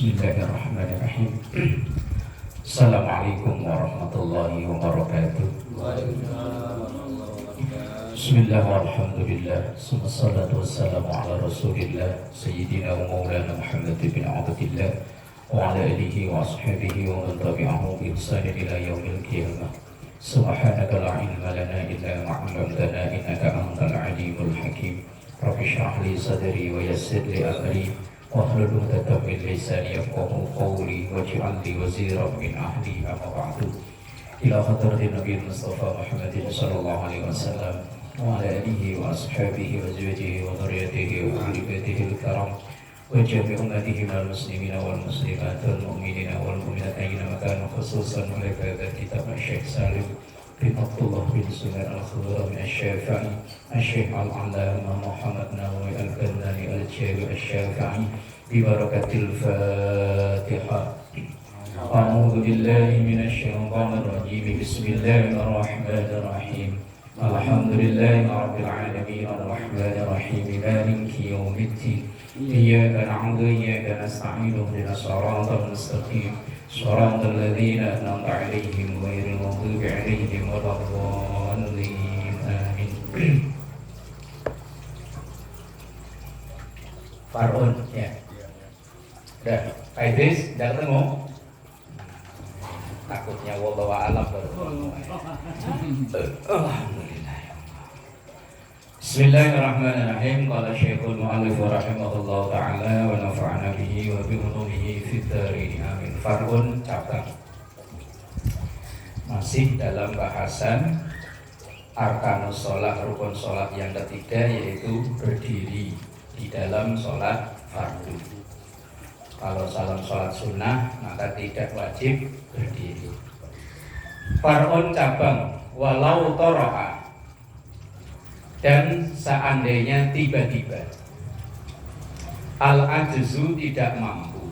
Bismillahirrahmanirrahim. Assalamualaikum warahmatullahi wabarakatuh. Bismillah walhamdulillah, wassalatu wassalamu ala rasulillah Sayyidina wa maulana Muhammad bin Abdillah wa ala alihi wa ashabihi wa man tabi'ahu bi ihsan ila yaumil qiyamah. Subhanaka la ilma lana illa ma 'allamtana innaka antal alimul hakim. Rabbi shrah li sadri wa yassir li amri wahlul 'uqdatam min lisani yafqahu qawli waj'al li waziran min ahli. Amma ba'du. Ila hadratin Nabi Mustafa Muhammadin sallallahu alaihi wasallam wa ala alihi wa ashabihi wa zawjihi wa dhurriyyatihi wa ahli baitihi al-kiram wa jami' ummatihi minal muslimina wal muslimat wal mu'minina wal mu'minat ayyana makan, khususan oleh kitab Syekh Salim bin Abdullah bin Sunan al-Khudra min Asy-Syafi'i Syekh al-Allamah Muhammad Nawawi al-Kanani al-Jawi Asy-Syafi'i bi barakatil Fatihah. A'udzu billahi minasy syaithanir rajim. Bismillahir rahim. Alhamdulillahi rabbil alamin arrahmanir rahim maliki yaumiddin. Iyyaka na'budu wa iyyaka nasta'in ihdinas siratal mustaqim siratal ladzina an'amta 'alaihim ghairil maghdubi 'alaihim waladdallin. Amin. Farun ya. Udah, Pak Idris, udah ketemu? Takutnya wallahu a'lam baru. Alhamdulillah. Bismillahirrahmanirrahim. Qala Syekhul Mu'allif rahimahullah ta'ala wa nafa'ana bihi wa bi ulumihi fid dharain. Amin. Farun cabang. Masih dalam bahasan arkanus sholat, rukun sholat yang ketiga, yaitu berdiri di dalam sholat fardu. Kalau salam sholat sunnah maka tidak wajib berdiri. Far'un cabang, walau toro'a, dan seandainya tiba-tiba al-ajzu tidak mampu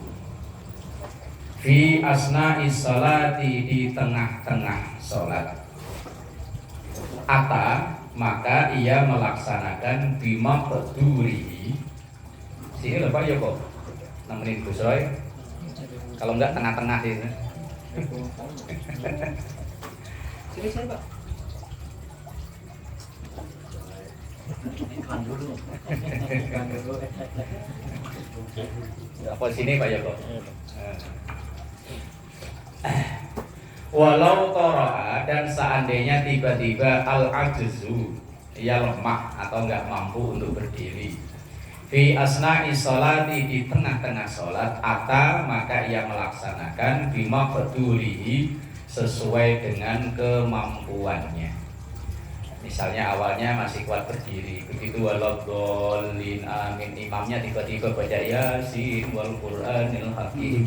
fi asna'is sholati, di tengah-tengah sholat, ata, maka ia melaksanakan bima peduri. Sini lho Pak, ya kok nemenin Gus Roy. Kalau enggak tengah-tengah ini. Sini saya Pak. Apa sini Pak ya kok? Walau toro'a, dan seandainya tiba-tiba al-ajzu, ia lemah atau enggak mampu untuk berdiri, fi asna'i sholati, di tengah-tengah sholat, ata, maka ia melaksanakan bima qadurihi, sesuai dengan kemampuannya. Misalnya awalnya masih kuat berdiri, begitu waladhdallin amin, imamnya tiba-tiba baca Yasin wal Qur'anil Hakim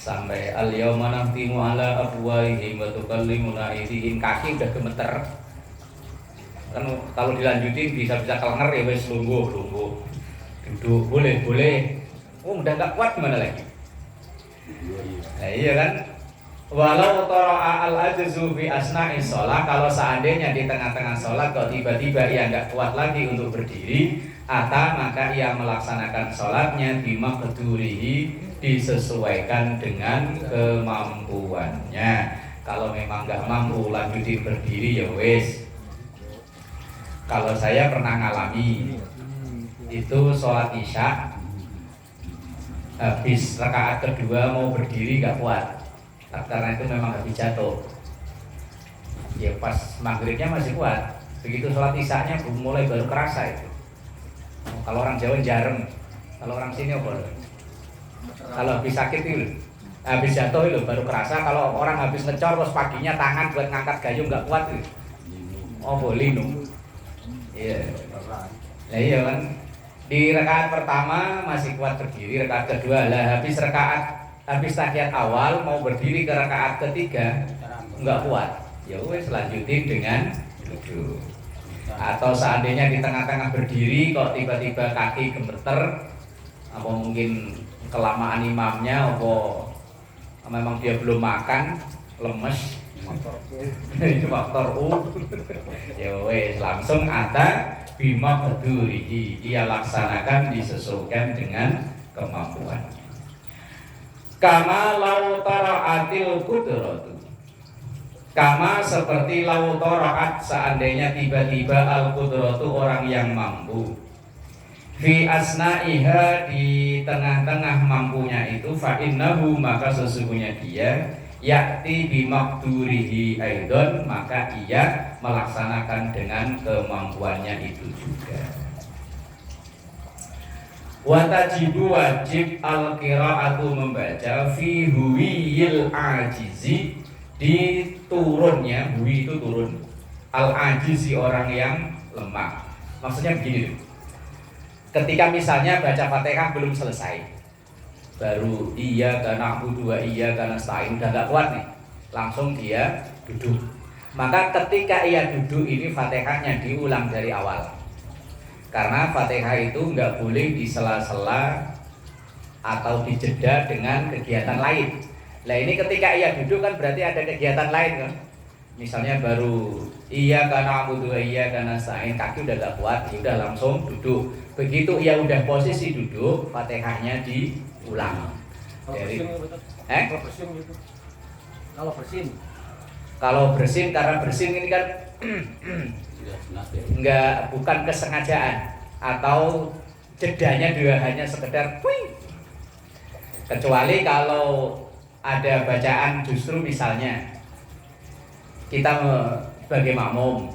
sampai al-yauma nakhtimu ala afwahihim wa tukallimuna aydihim, kaki udah gemeter. Kan kalau dilanjutin bisa-bisa kelenger ya wes, lungguh duduk boleh udah gak kuat gimana lagi. Nah iya kan, walau toro'a al-ajzu fi asna'i sholat, kalau seandainya di tengah-tengah sholat kok tiba-tiba ia gak kuat lagi untuk berdiri, ata, maka ia melaksanakan sholatnya bima qadurihi, disesuaikan dengan kemampuannya. Kalau memang gak mampu lanjutin berdiri ya wes. Kalau saya pernah ngalami itu sholat isya, habis rakaat kedua mau berdiri gak kuat, karena itu memang habis jatuh. Ya pas maghribnya masih kuat, begitu sholat isyanya mulai baru kerasa itu. Kalau orang Jawa jarem, kalau orang sini apa? Kalau habis sakit itu, habis jatuh itu baru kerasa. Kalau orang habis ngecor terus paginya tangan buat ngangkat gayung gak kuat itu. Oh boleh dong. Iya. Nah iya kan. Di rakaat pertama masih kuat berdiri, rakaat kedua lah habis tahiyat awal mau berdiri ke rakaat ketiga nggak kuat. Ya wes lanjutin dengan duduk. Atau seandainya di tengah-tengah berdiri kok tiba-tiba kaki gemeter, apa mungkin kelamaan imamnya, apa memang dia belum makan, lemes, itu faktor U. Ya wes langsung ada bima qadurihi, ia laksanakan disesuaikan dengan kemampuan. Kama lau taraatil qudratu, kama seperti lau taraat seandainya tiba-tiba al qudratu orang yang mampu, fi asna'iha di tengah-tengah mampunya itu, fa innahu maka sesungguhnya dia yakti bimakdurihi aidon maka ia melaksanakan dengan kemampuannya itu juga. Watajibu wajib al-qira'atu membaca fi huwiyil ajizi di turunnya, huwi itu turun, al-ajizi orang yang lemah. Maksudnya begini, ketika misalnya baca Fatihah belum selesai, baru iya karena na'budu wa iya karena nasta'in, udah gak kuat nih, langsung dia duduk. Maka ketika ia duduk ini Fatihahnya diulang dari awal. Karena Fatihah itu nggak boleh di sela-sela atau dijeda dengan kegiatan lain. Nah ini ketika ia duduk kan berarti ada kegiatan lain kan. Misalnya baru iya karena na'budu wa iya karena nasta'in, kaki udah gak kuat, ya udah langsung duduk. Begitu ia udah posisi duduk, Fatihahnya diulang. Dari kalau bersin karena bersin ini kan enggak, bukan kesengajaan atau jedanya juga hanya sekedar wing. Kecuali kalau ada bacaan justru misalnya kita sebagai makmum,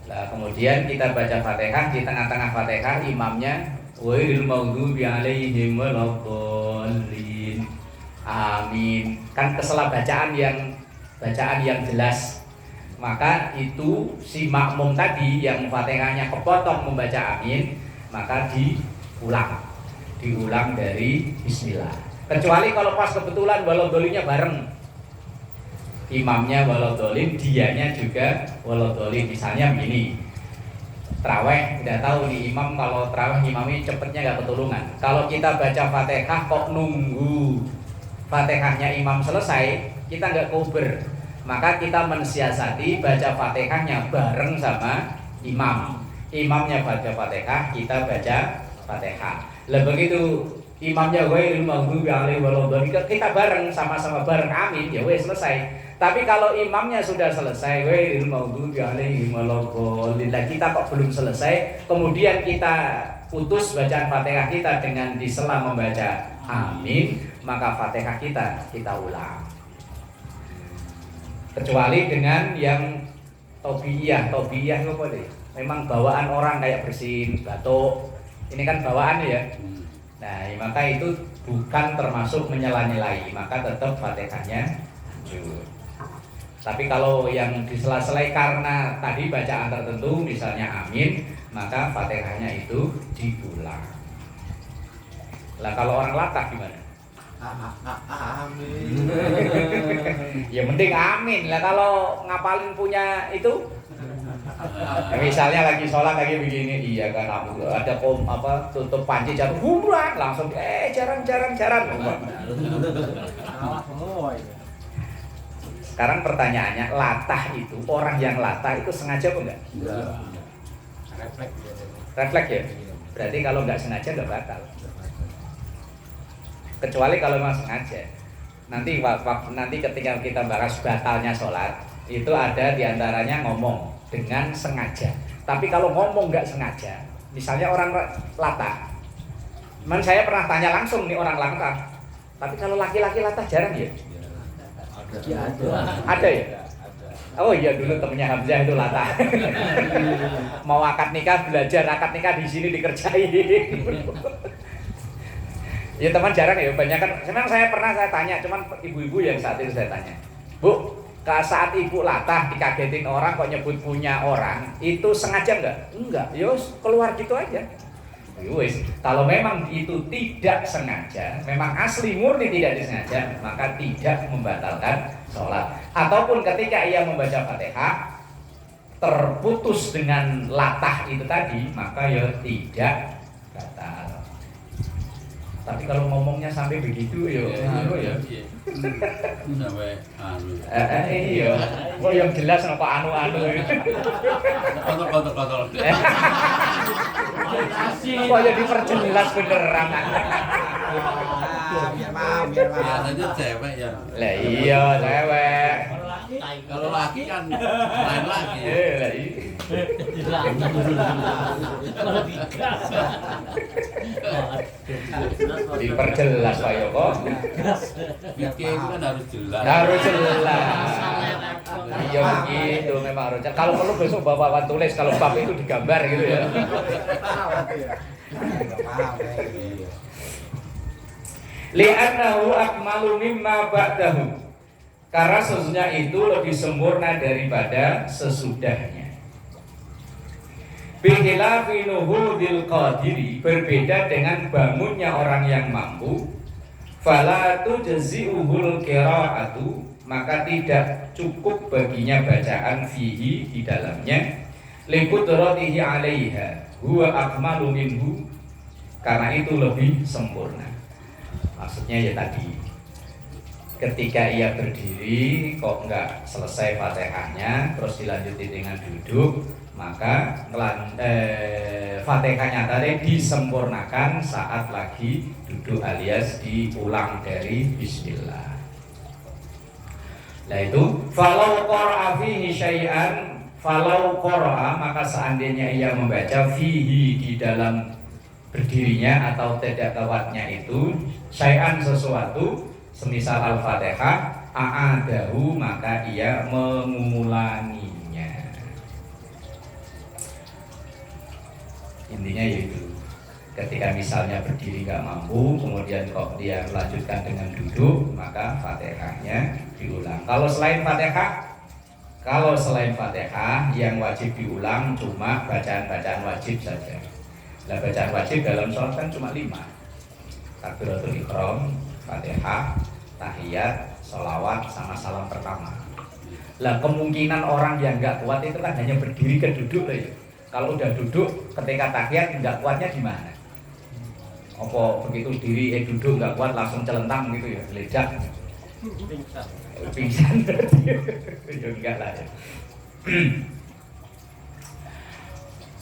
nah, kemudian kita baca Fatihah, di tengah-tengah Fatihah imamnya wailul maghdubi alaihim waladdallin amin, kan kesela bacaan yang jelas. Maka itu si makmum tadi yang Fatihahnya kepotong membaca amin, maka diulang dari bismillah. Kecuali kalau pas kebetulan waladhdallin bareng, imamnya waladhdallin, dianya juga waladhdallin. Misalnya begini, traweh, udah tahu nih imam kalau traweh imamnya cepetnya gak ketulungan. Kalau kita baca Fatihah kok nunggu Fatihahnya imam selesai, kita gak kuber, maka kita mensiasati baca Fatihahnya bareng sama imam. Imamnya baca Fatihah, kita baca Fatihah. Lah begitu imamnya wailul maghdubi alaihim waladdallin, kita bareng, sama-sama bareng amin, ya wes selesai. Tapi kalau imamnya sudah selesai wailul maghdubi alaihim waladdallin, kita kok belum selesai, kemudian kita putus bacaan Fatihah kita dengan disela membaca amin, maka Fatihah kita ulang. Kecuali dengan yang tobiyah itu apa deh? Memang bawaan orang kayak bersin, batuk, ini kan bawaan ya. Nah, maka itu bukan termasuk menyela-nyelai, maka tetap Fatihahnya lanjut. Tapi kalau yang disela-selai karena tadi bacaan tertentu, misalnya amin, maka Fatihahnya itu diulang. Lah kalau orang latah gimana? Amin. Ya mending amin lah. Kalau ngapalin punya itu, misalnya lagi sholat lagi begini, iya kan aku ada tutup panci jatuh bumbran langsung jarang. Sekarang pertanyaannya, latah itu, orang yang latah itu sengaja apa enggak? Refleks ya. Berarti kalau enggak sengaja enggak batal. Kecuali kalau memang sengaja. Nanti ketika kita bahas batalnya sholat, itu ada diantaranya ngomong dengan sengaja. Tapi kalau ngomong nggak sengaja, misalnya orang latah, saya pernah tanya langsung nih orang latah. Tapi kalau laki-laki latah jarang ya? Ada ya? Oh iya, dulu temennya Hamzah itu latah. Mau akad nikah, belajar akad nikah di sini dikerjain. Ya teman jarang ya, banyak kan. Memang saya tanya, cuman ibu-ibu yang saat itu saya tanya, Bu, saat ibu latah dikagetin orang kok nyebut punya orang, itu sengaja enggak? Enggak, yos keluar gitu aja. Yus, kalau memang itu tidak sengaja, memang asli murni tidak disengaja, maka tidak membatalkan sholat. Ataupun ketika ia membaca Fatihah terputus dengan latah itu tadi, maka ya tidak batal. Tapi kalau ngomongnya sampai begitu ya ya. Sampai iya. Oh yang jelas apa anu. Kotor. Kaya diperjelas beneran. Biar paham. Biasanya cewek ya. Lah iya, cewek. Kalau laki kan lain lagi. Lah iya. Diperjelas Pak Yoko. Bikin kan harus jelas. Harus jelas. Iya begitu memang harus. Kalau perlu besok bapak tulis kalau bab itu digambar gitu ya. Paham. Li'annahu akmalu mimma ba'dahu. Karena sesungguhnya itu lebih sempurna daripada sesudahnya. Bikhilafi nuhudil qadiri, berbeda dengan bangunnya orang yang mampu. Fala tujzi'uhul qira'atu, maka tidak cukup baginya bacaan fihi di dalamnya. Liqudratihi 'alaiha huwa akmalu minhu, karena itu lebih sempurna. Maksudnya ya tadi, ketika ia berdiri kok enggak selesai Fatihahnya terus dilanjuti dengan duduk, maka Fatihahnya tadi disempurnakan saat lagi duduk alias diulang dari bismillah. Nah itu falau qara'a fihi syai'an, falau qara'a, maka seandainya ia membaca fihi di dalam berdirinya atau tidak tawatnya itu syai'an sesuatu semisal Al-Fatihah, a'adahu, maka ia mengulanginya. Intinya yaitu ketika misalnya berdiri gak mampu, kemudian kok dia melanjutkan dengan duduk, maka Fatihahnya diulang. Kalau selain Fatihah yang wajib diulang cuma bacaan-bacaan wajib saja. Nah, bacaan wajib dalam sholat kan cuma 5. Takbiratul ihram, Fatihah, tahiyat, sholawat, sama salam pertama. Lah kemungkinan orang yang nggak kuat itu kan hanya berdiri ke duduk loh ya. Kalau udah duduk ketika tahiyat nggak kuatnya di mana? Apa begitu diri duduk nggak kuat langsung celentang gitu ya, geledak. Pingsan. Ya enggak lah ya.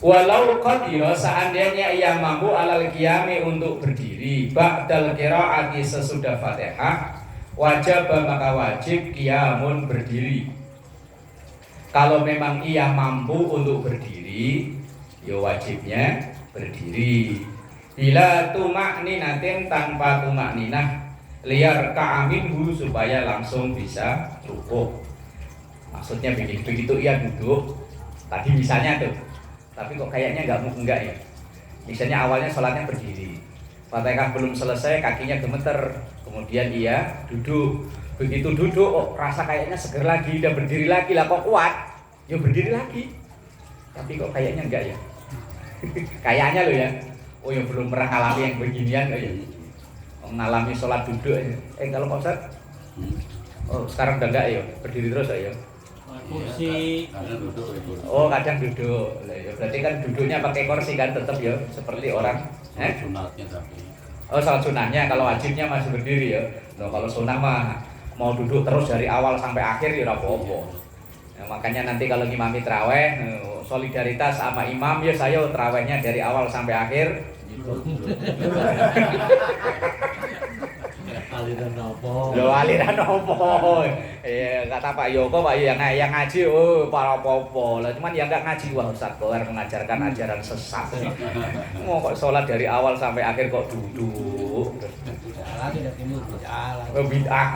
Walau qadira, seandainya ia mampu alal qiyami untuk berdiri ba'dal qiraati sesudah Fatihah, wajib maka wajib qiyamun berdiri. Kalau memang ia mampu untuk berdiri, ya wajibnya berdiri. Bila tumakninatin, tanpa tumakninah, liar ka'aminhu, supaya langsung bisa rukuk. Maksudnya begitu ia duduk tadi misalnya tuh, tapi kok kayaknya enggak ya. Misalnya awalnya sholatnya berdiri, Fatihah belum selesai, kakinya gemeter, kemudian ia duduk. Begitu duduk, oh rasa kayaknya seger lagi, udah berdiri lagi lah, kok kuat, ya berdiri lagi. Tapi kok kayaknya enggak ya. Kayaknya loh ya. Oh yang belum pernah ngalami yang beginian oh ya. Mengalami sholat duduk. Kalau Pak Ustaz, oh sekarang udah enggak ya, berdiri terus ya. Kursi. Oh kadang duduk. Ya, berarti kan duduknya pakai kursi kan tetap ya, seperti orang. Sunatnya tapi. Oh salat sunahnya, kalau wajibnya masih berdiri ya. Nah, kalau sunah mah mau duduk terus dari awal sampai akhir ya apa-apa. Nah, makanya nanti kalau ngimami traweh, solidaritas sama imam ya saya trawehnya dari awal sampai akhir. Aliran apa? Loh aliran apa? Kata Pak Yoko, Pak yang ngaji, oh para apa-apa. Lah cuman yang enggak ngaji, wah Ustaz Kohar mengajarkan ajaran sesat. Mau kok sholat dari awal sampai akhir kok duduk. Jalan tidak timbul jalan. Oh bid'ah.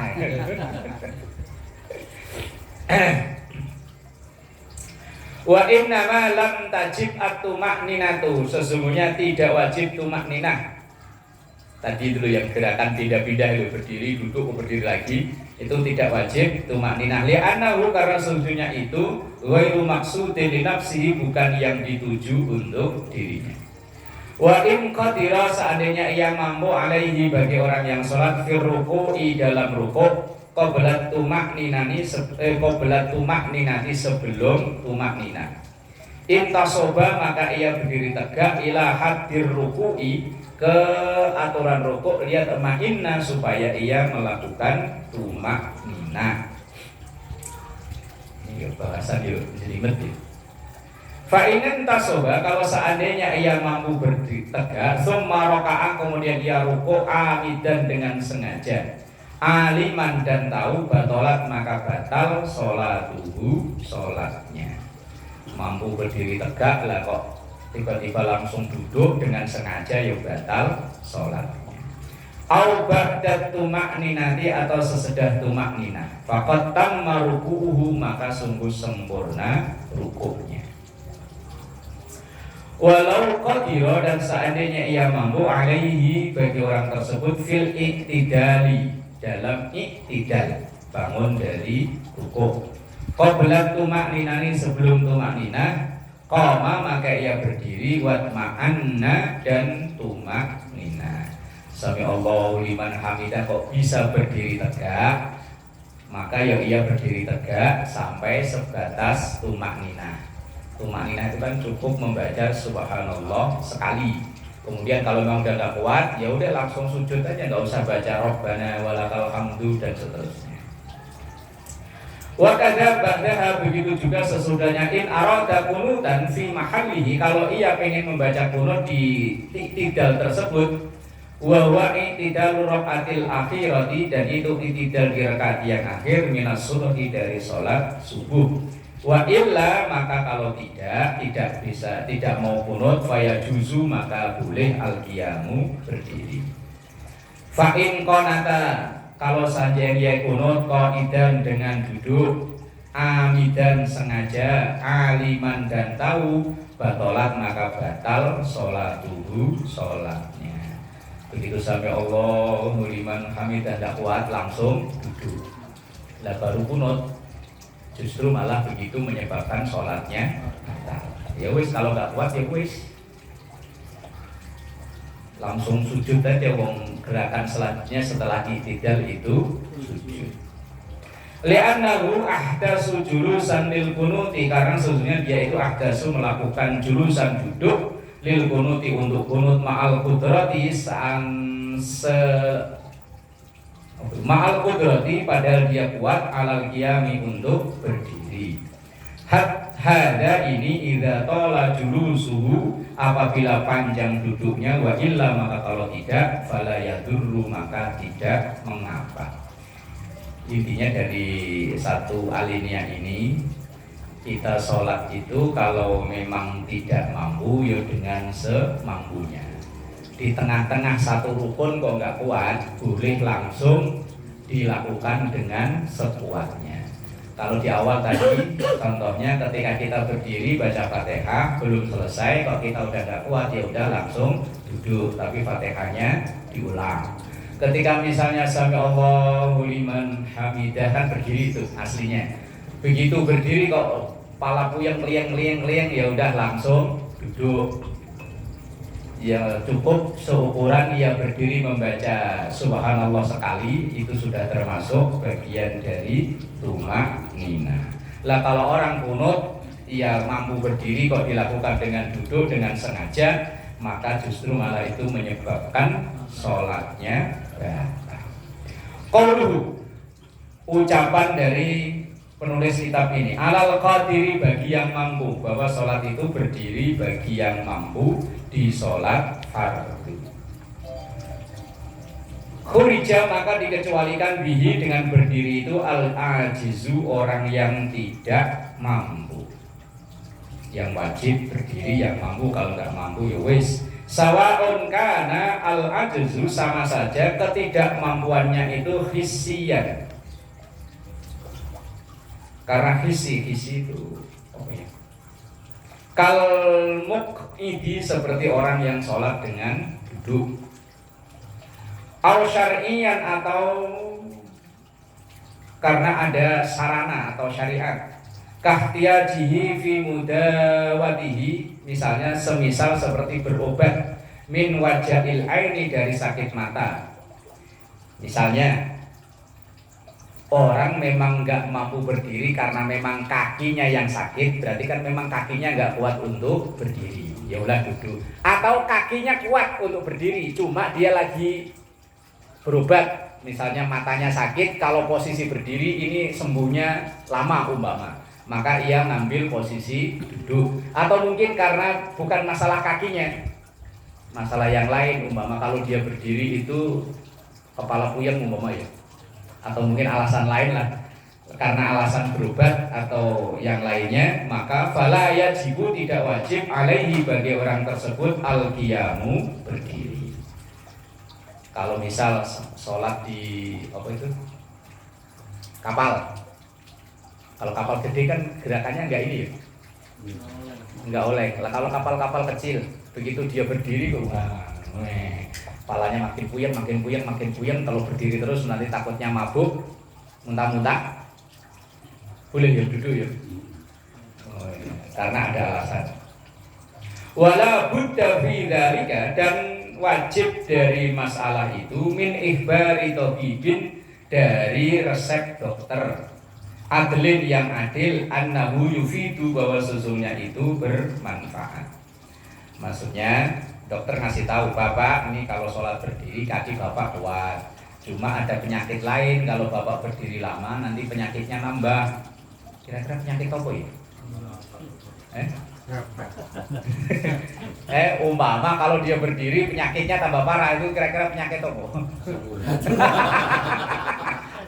Wa inna ma lam tajib at-tumakninatu, sesungguhnya tidak wajib tumakninah. Tadi dulu yang gerakan pindah-pindah itu berdiri duduk berdiri lagi, itu tidak wajib tumakninah. Li'annahu, karena sesungguhnya itu ghairu maqsudin li nafsihi, bukan yang dituju untuk dirinya. Wa in qadira, seandainya ia mampu alaihi, bagi orang yang sholat fir ruku'i, dalam rukuk, qabla tumakninani sebelum tumakninah. Intasoba, maka ia berdiri tegak ila hadir ruku'i, ke aturan rukuk, lihat ma'inna, supaya ia melakukan tumakninah. Ini bahasan yuk jelimet ya. Fa in tasoba, kalau seandainya ia mampu berdiri tegak, summa raka'a, kemudian ia rukuk amidan dengan sengaja, aliman dan tahu, batolat maka batal sholatuhu, sholatnya. Mampu berdiri tegak lah kok tiba-tiba langsung duduk dengan sengaja, ya batal sholatnya. Au ba'da tumakninati, atau sesudah tumakninah, faqad tamma ruku'uhu, maka sungguh sempurna rukuknya. Walau qadira, dan seandainya ia mampu, alaihi, bagi orang tersebut, fil iktidali, dalam iktidal, bangun dari rukuk, qabla tumakninani, sebelum tumakninah, qama, maka ia berdiri, watma'anna, dan tumakninah. Sami Allahu liman hamidah, kok bisa berdiri tegak, maka ya ia berdiri tegak sampai sebatas tumakninah. Tumakninah itu kan cukup membaca subhanallah sekali. Kemudian kalau memang udah gak kuat, ya udah langsung sujud aja, nggak usah baca Rabbana walakal hamdu dan seterusnya. Wa kadza ba'daha, begitu juga sesudahnya, in arada kunutan fi mahallihi, kalau ia pengen membaca kunut di iktidal tersebut, wa huwa iktidal rakaatil akhirati, dan itu iktidal di rakaat yang akhir, minas subhi, dari salat subuh. Wa illa, maka kalau tidak bisa, tidak mau kunut, faya juzu, maka boleh al-qiyamu, berdiri. Fa in qanata, kalau saja dia kunut qaidan, dengan duduk, amidan, sengaja, aliman, dan tahu, batolat, maka batal sholatuhu, sholatnya. Begitu sampai Allahu liman hamidah, tidak kuat, langsung duduk, lah baru kunut, justru malah begitu menyebabkan sholatnya batal. Ya wis, kalau nggak kuat ya wis, langsung sujud aja, wong gerakan selanjutnya setelah iktidal itu sujud. Li'annahu ahdatsu julusan lil kunuti, karena sesungguhnya dia itu ahdatsu, melakukan julusan duduk, lil kunuti, untuk kunut, ma'al qudrati, ma'al qudrati, padahal dia kuat, alal qiyami, untuk berdiri. Hada ini idza tala julusuhu, apabila panjang duduknya, wa illa, maka kalau tidak, fala yadurru, maka tidak mengapa. Intinya dari satu alinea ini, kita sholat itu kalau memang tidak mampu, ya dengan semampunya. Di tengah-tengah satu rukun kok nggak kuat, boleh langsung dilakukan dengan sekuatnya. Kalau di awal tadi, contohnya ketika kita berdiri baca Fatihah belum selesai, kok kita udah nggak kuat, ya udah langsung duduk, tapi Fatihahnya diulang. Ketika misalnya sami Allahu liman hamidah, kan berdiri itu aslinya. Begitu berdiri kok pala puyeng lieng, ya udah langsung duduk. Ya cukup seukuran ia berdiri membaca subhanallah sekali, itu sudah termasuk bagian dari tumakninah. Lah kalau orang kunut, ia mampu berdiri kok dilakukan dengan duduk, dengan sengaja, maka justru malah itu menyebabkan sholatnya batal. Qauluhu, ucapan dari penulis kitab ini, alal qadiri, bagi yang mampu, bahwa sholat itu berdiri bagi yang mampu di sholat fardu. Khurija, maka dikecualikan bihi, dengan berdiri itu, al-ajizu, orang yang tidak mampu. Yang wajib berdiri yang mampu, kalau nggak mampu ya wis. Sawaun kana al-ajzu, sama saja ketidakmampuannya itu hissiyan. Karena hisi itu kalmuk ini seperti orang yang sholat dengan duduk. Au syar'iyan, atau karena ada sarana atau syariat. Kahtiyajihi fi mudawatihi, misalnya semisal seperti berobat, min wajahil aini, dari sakit mata. Misalnya orang memang nggak mampu berdiri karena memang kakinya yang sakit, berarti kan memang kakinya nggak kuat untuk berdiri, ya udah duduk. Atau kakinya kuat untuk berdiri, cuma dia lagi berobat, misalnya matanya sakit, kalau posisi berdiri ini sembuhnya lama umpama, maka ia ngambil posisi duduk. Atau mungkin karena bukan masalah kakinya, masalah yang lain, umpama kalau dia berdiri itu kepala puyeng umpama ya, atau mungkin alasan lain lah, karena alasan berobat atau yang lainnya, maka fala yajibu, tidak wajib alaihi, bagi orang tersebut al-qiyamu, berdiri. Kalau misal sholat di apa itu kapal, kalau kapal gede kan gerakannya enggak ini ya, enggak oleng. Kalau kapal-kapal kecil begitu dia berdiri kok kepalanya makin puyeng. Kalau berdiri terus nanti takutnya mabuk, muntah-muntah. Boleh ya duduk ya. Karena ada alasan. Wala budda fi dzalika, dan wajib dari masalah itu min ikhbari tabibin, dari resep dokter adlin yang adil, annahu yufidu, bahwa sesungguhnya itu bermanfaat. Maksudnya dokter ngasih tahu, bapak ini kalau sholat berdiri kaki bapak kuat, cuma ada penyakit lain, kalau bapak berdiri lama nanti penyakitnya nambah. Kira-kira penyakit apa ya? Umpama kalau dia berdiri penyakitnya tambah parah, itu kira-kira penyakit apa?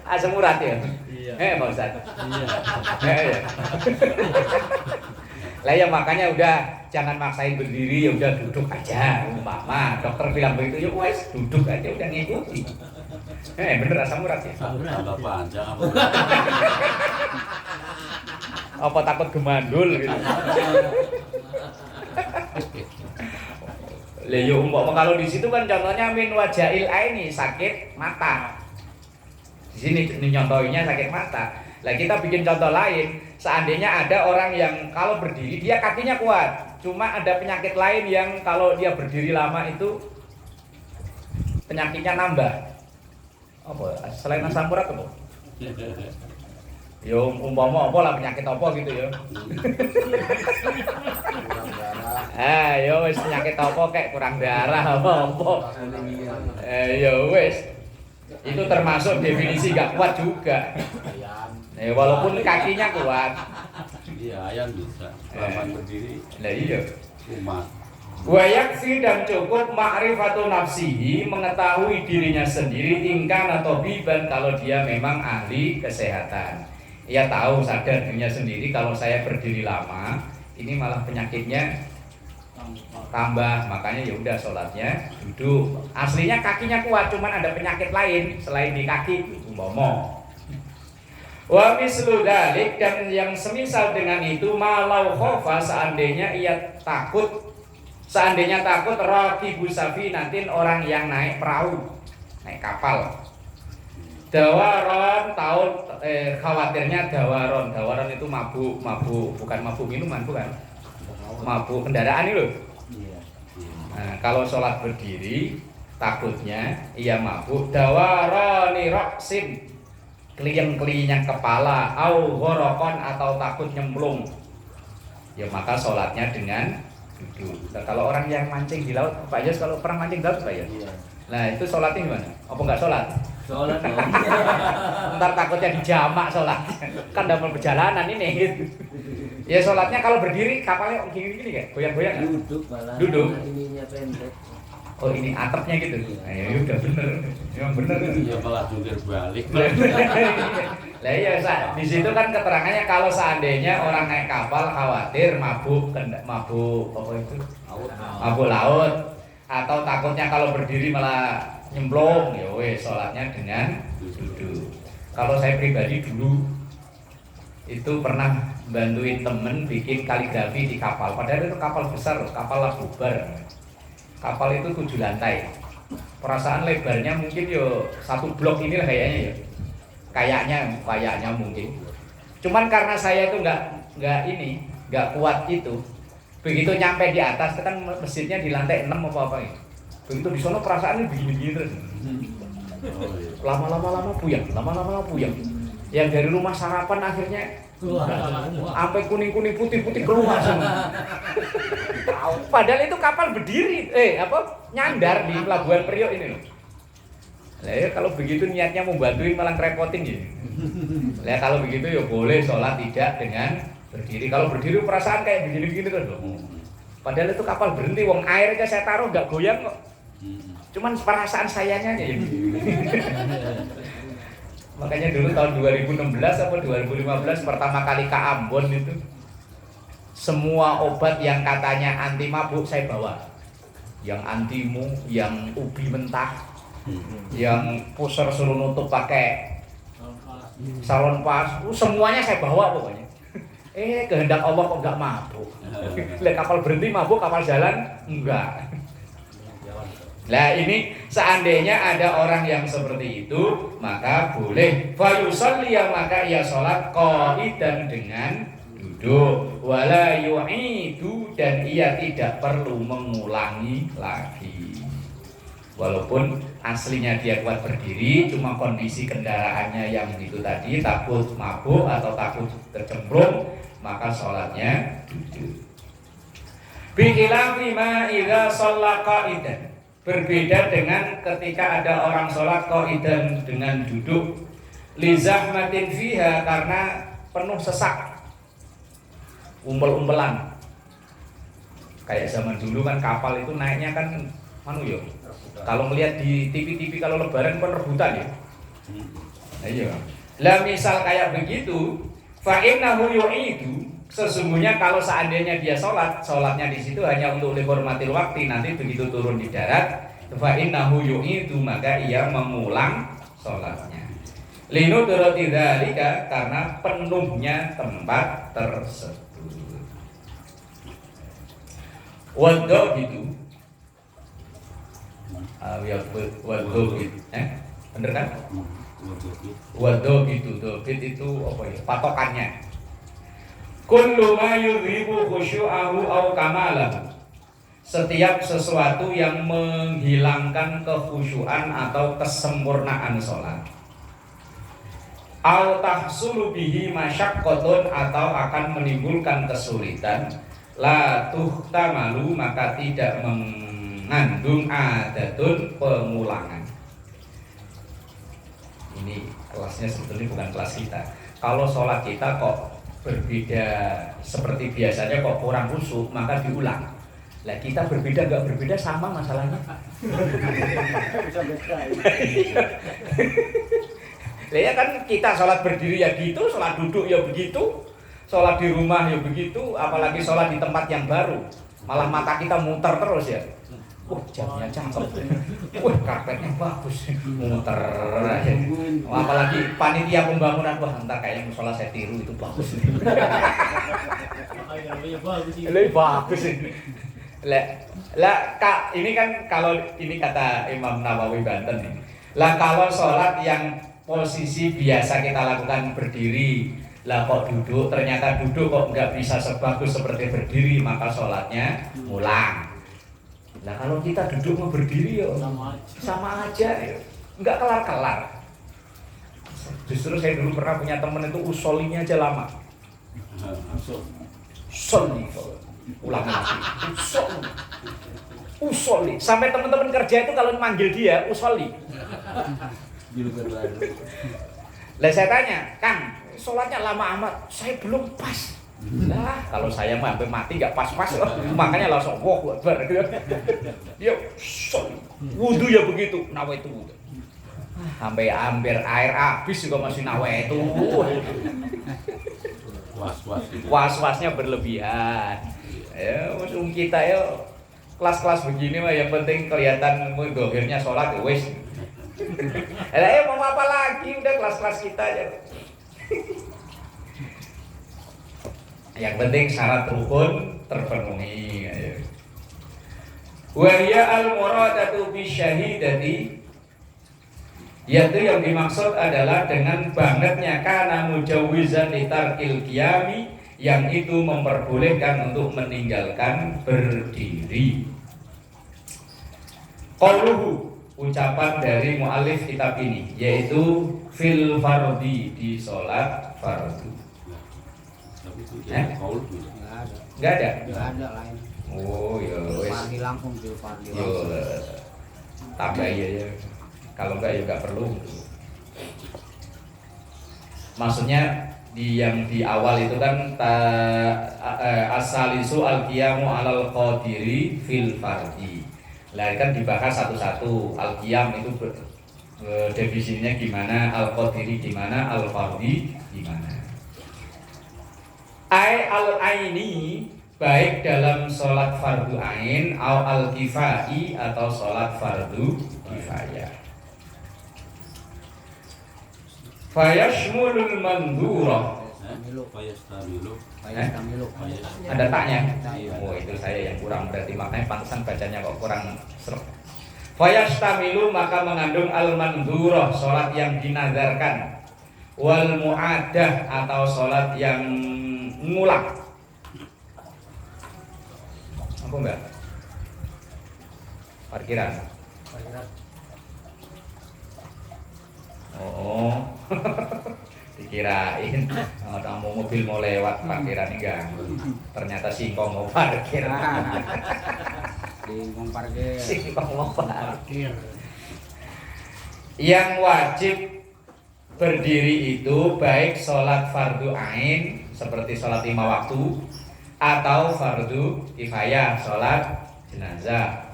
Asam urat ya? Iya. Pak Ustaz? Iya. Lah ya makanya udah jangan maksain berdiri, ya udah duduk aja. Umpama dokter bilang begitu, ya wes duduk aja, udah ngikuti. Bener asam urat ya? Tambah panjang apa? Apa takut gemandul gitu. Lah yo umpama kalau di situ kan contohnya min wajail aini, sakit mata. Di sini nyontohinya sakit mata. Lah kita bikin contoh lain, seandainya ada orang yang kalau berdiri dia kakinya kuat, cuma ada penyakit lain yang kalau dia berdiri lama itu penyakitnya nambah. Apa? Selain asam urat apa? Yo umpama apa lah penyakit apa gitu ya. Yo wis penyakit apa kayak kurang darah apa. Yo wis. Itu termasuk definisi gak kuat juga. Walaupun kakinya kuat. Iya, ayan bisa. Laman berdiri. Lah iya. Umat. Wa yakfi, dan cukup ma'rifatu nafsihi, mengetahui dirinya sendiri, ingkana tabiban, kalau dia memang ahli kesehatan. Ia tahu, sadar dirinya sendiri, kalau saya berdiri lama ini malah penyakitnya tambah, makanya ya udah sholatnya duduk. Aslinya kakinya kuat, cuman ada penyakit lain selain di kaki, umpama. Wa mislu dzalik, dan yang semisal dengan itu, malau khofa, seandainya takut raqibu safinatin, orang yang naik perahu, naik kapal. Dawaron, khawatirnya dawaron itu mabuk, bukan mabuk minuman, bukan. Mabuk kendaraan itu loh. Nah, kalau sholat berdiri takutnya ia mabuk. Dawaroni roksin, keliyang-keliyang kepala, au ghorokon, atau takut nyemplung. Ya maka sholatnya dengan duduk. Nah, kalau orang yang mancing di laut, Pak Yos kalau pernah mancing di laut Pak Yos? Nah itu sholatnya gimana? Apa enggak sholat? Sholat dong. Ntar takutnya dijamak sholat. Kan dalam perjalanan ini. Ya sholatnya kalau berdiri kapalnya gini-gini kayak goyang-goyang. Duduk. Ininya pendek. Oh ini atapnya gitu. Nah, ya udah bener. Memang bener. Ya malah jungkir balik. Lah iya di situ kan keterangannya kalau seandainya orang naik kapal khawatir mabuk apa itu? Mabuk laut. Atau takutnya kalau berdiri malah nyemplung, ya wes sholatnya dengan duduk. Kalau saya pribadi dulu itu pernah bantuin temen bikin kaligrafi di kapal. Padahal itu kapal besar, kapal Labubar. Kapal itu 7 lantai. Perasaan lebarnya mungkin yo 1 blok inilah kayaknya ya. Kayaknya mungkin. Cuman karena saya itu nggak kuat itu. Begitu nyampe di atas, itu kan mesinnya di lantai 6 apa ya. Begitu di sana perasaannya begini-begini terus. Lama-lama puyeng. Yang dari rumah sarapan akhirnya sampai kuning-kuning putih-putih keluar semua. Padahal itu kapal berdiri, nyandar di Pelabuhan Priok ini loh. Lah ya kalau begitu niatnya mau bantuin malah ngerepotin ya. Lah kalau begitu ya boleh sholat tidak dengan berdiri. Kalau berdiri perasaan kayak begini-begini kan loh. Padahal itu kapal berhenti, wong air aja saya taruh nggak goyang kok. Cuman perasaan sayanya ya. Makanya dulu tahun 2016 atau 2015 pertama kali ke Ambon itu semua obat yang katanya anti mabuk saya bawa. Yang antimu, yang ubi mentah, yang pusar suruh nutup pakai salon pas, semuanya saya bawa pokoknya. Kehendak Allah kok nggak mabuk. Lihat kapal berhenti mabuk, kapal jalan enggak. Lah ini seandainya ada orang yang seperti itu, maka boleh fayusalli, maka ia sholat qaidan dengan duduk, wala yu'idu, dan ia tidak perlu mengulangi lagi. Walaupun aslinya dia kuat berdiri, cuma kondisi kendaraannya yang itu tadi, takut mabuk atau takut tercemplung, maka sholatnya duduk. Bikhilafi ma idza shalla qaidan. Berbeda dengan ketika ada orang sholat qaidan dengan duduk, li zahmatin fiha, karena penuh sesak, umpel-umpelan. Kayak zaman dulu kan kapal itu naiknya kan yo. Kalau melihat di TV-TV kalau lebaran kan rebutan ya. Nah, iya. Lah misal kayak begitu, fa innahu yu'idu, sesungguhnya kalau seandainya dia sholatnya di situ hanya untuk dihormatil waktu, nanti begitu turun di darat, fa innahu yu'idu, maka ia mengulang sholatnya. Linu turati dzalika, karena penuhnya tempat tersebut. Waddo gitu. Ya waddo gitu. Bener kan? Waddo gitu. Dobit itu apa ya? Patokannya. Kullu ma yudhibu khusyu'ahu aw kamalahu. Setiap sesuatu yang menghilangkan kekhusyuan atau kesempurnaan sholat. Aw tahsulu bihi masyaqqatun, atau akan menimbulkan kesulitan, la tuhtamalu, maka tidak mengandung adatun, pengulangan. Ini kelasnya sebetulnya bukan kelas kita. Kalau sholat kita kok berbeda seperti biasanya, kok kurang khusyuk, maka diulang. Lah kita berbeda nggak berbeda sama masalahnya. Lah ya kan kita sholat berdiri ya gitu, sholat duduk ya begitu, sholat di rumah ya begitu, apalagi sholat di tempat yang baru, malah mata kita muter terus ya. Jamnya cakep, karpetnya bagus, muter aja. Apalagi panitia pembangunan, ntar kayaknya musola saya tiru, itu bagus. Lebih bagus ini. Kak, ini kan kalau ini kata Imam Nawawi Banten ini. Lah kalau sholat yang posisi biasa kita lakukan berdiri, lah kok duduk, ternyata duduk kok nggak bisa sebagus seperti berdiri, maka sholatnya ulang. Lah kalau kita duduk mau berdiri ya sama aja ya. Nggak kelar-kelar. Justru saya dulu pernah punya teman itu usolinya aja lama. Usoli, ulang lagi. Usoli. Sampai teman-teman kerja itu kalau manggil dia usoli. Lah saya tanya, Kang, sholatnya lama amat. Saya belum pas. Nah, kalau saya mah sampai mati nggak pas-pas, makanya langsung Allahu Akbar. Ya, wudu ya begitu, nawa itu wudu. Sampai hampir air habis juga masih nawa itu. Was-wasnya berlebihan. Ya, musuh kita ya kelas-kelas begini mah yang penting kelihatan dohirnya sholat wes. Mau apa lagi, udah kelas-kelas kita aja. Yang penting syarat rukun terpenuhi. Wa hiya al-muradatu bisyahidati, yaitu yang dimaksud adalah dengan bangetnya kana mujawizan litarkil qiyami, yang itu memperbolehkan untuk meninggalkan berdiri. Qauluhu, ucapan dari muallif kitab ini, yaitu fil fardhi, di sholat fardu. Nggak ada lain. Oh ya wes. Pardi langsung fil fardhi. Yo tambah ya. Kalau enggak ya enggak perlu. Maksudnya yang di awal itu kan asalisu al-qiyamu alal qadiri fil fardi. Lah kan dibahas satu-satu. Al-qiyam itu definisinya gimana, al-qadiri gimana, al-fardi gimana. Al-aini baik dalam sholat fardu ain atau al-kifai atau sholat fardu kifayah. Fayashmulul mandhurah. Fayastamilu. Ada taknya. Oh itu saya yang kurang, berarti makanya pantesan bacanya kok kurang serap. Fayastamilu maka mengandung al-mandhurah, sholat yang dinazarkan, wal mu'adah atau sholat yang ngulang. Apa enggak? Parkiran. Oh, dikirain ada mobil mau lewat parkiran enggak. Ternyata singkong mau parkir. Singkong parkir. Singkong mau parkir. Yang wajib berdiri itu baik sholat fardu ain seperti sholat 5 waktu atau fardu kifayah sholat jenazah,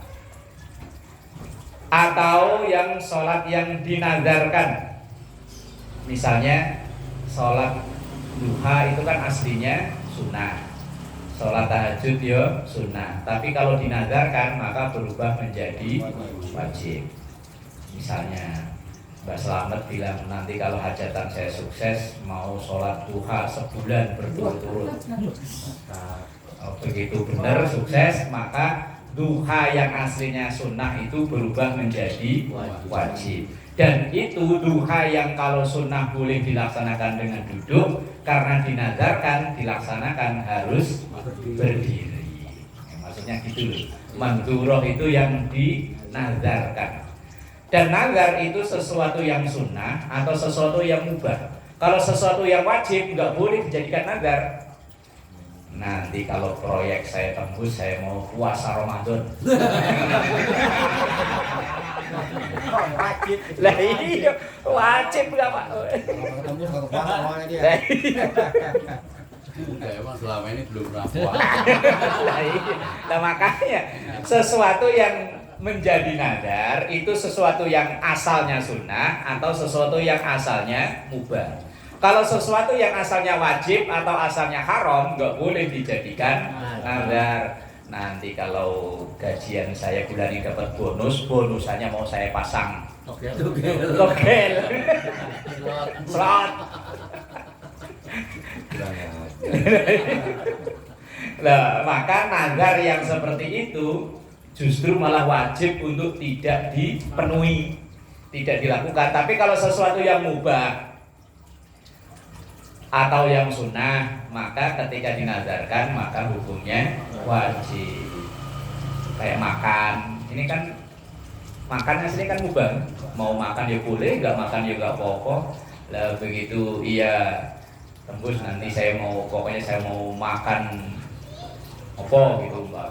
atau yang sholat yang dinazarkan. Misalnya sholat duha itu kan aslinya sunnah, sholat tahajud ya sunnah, tapi kalau dinazarkan maka berubah menjadi wajib. Misalnya Mbak Slamet bilang nanti kalau hajatan saya sukses mau sholat duha sebulan berturut-turut. Begitu benar sukses maka duha yang aslinya sunnah itu berubah menjadi wajib. Dan itu duha yang kalau sunnah boleh dilaksanakan dengan duduk, karena dinazarkan dilaksanakan harus berdiri. Maksudnya gitu loh. Mandhuroh itu yang dinazarkan. Dan nazar itu sesuatu yang sunnah atau sesuatu yang mubah. Kalau sesuatu yang wajib nggak boleh dijadikan nazar. Nanti kalau proyek saya tembus, saya mau puasa Ramadan. Wajib. Lah iya, wajib nggak Pak? Tembus ke puasa awalnya dia. Lah iya. Enggak, emang selama ini belum pernah puasa. Lah iya. Nah makanya sesuatu yang menjadi nazar itu sesuatu yang asalnya sunnah atau sesuatu yang asalnya mubah. Kalau sesuatu yang asalnya wajib atau asalnya haram nggak boleh dijadikan nazar. Nanti kalau gajian saya bulan ini dapat bonus, bonusannya mau saya pasang togel, slot. Nah, maka nazar yang seperti itu justru malah wajib untuk tidak dipenuhi, tidak dilakukan. Tapi kalau sesuatu yang mubah atau yang sunnah, maka ketika dinazarkan maka hukumnya wajib. Kayak makan, ini kan makan asli kan mubah, mau makan ya boleh, nggak makan ya nggak apa-apa. Lah begitu iya tembus nanti saya mau, pokoknya saya mau makan apa gitu Mbak.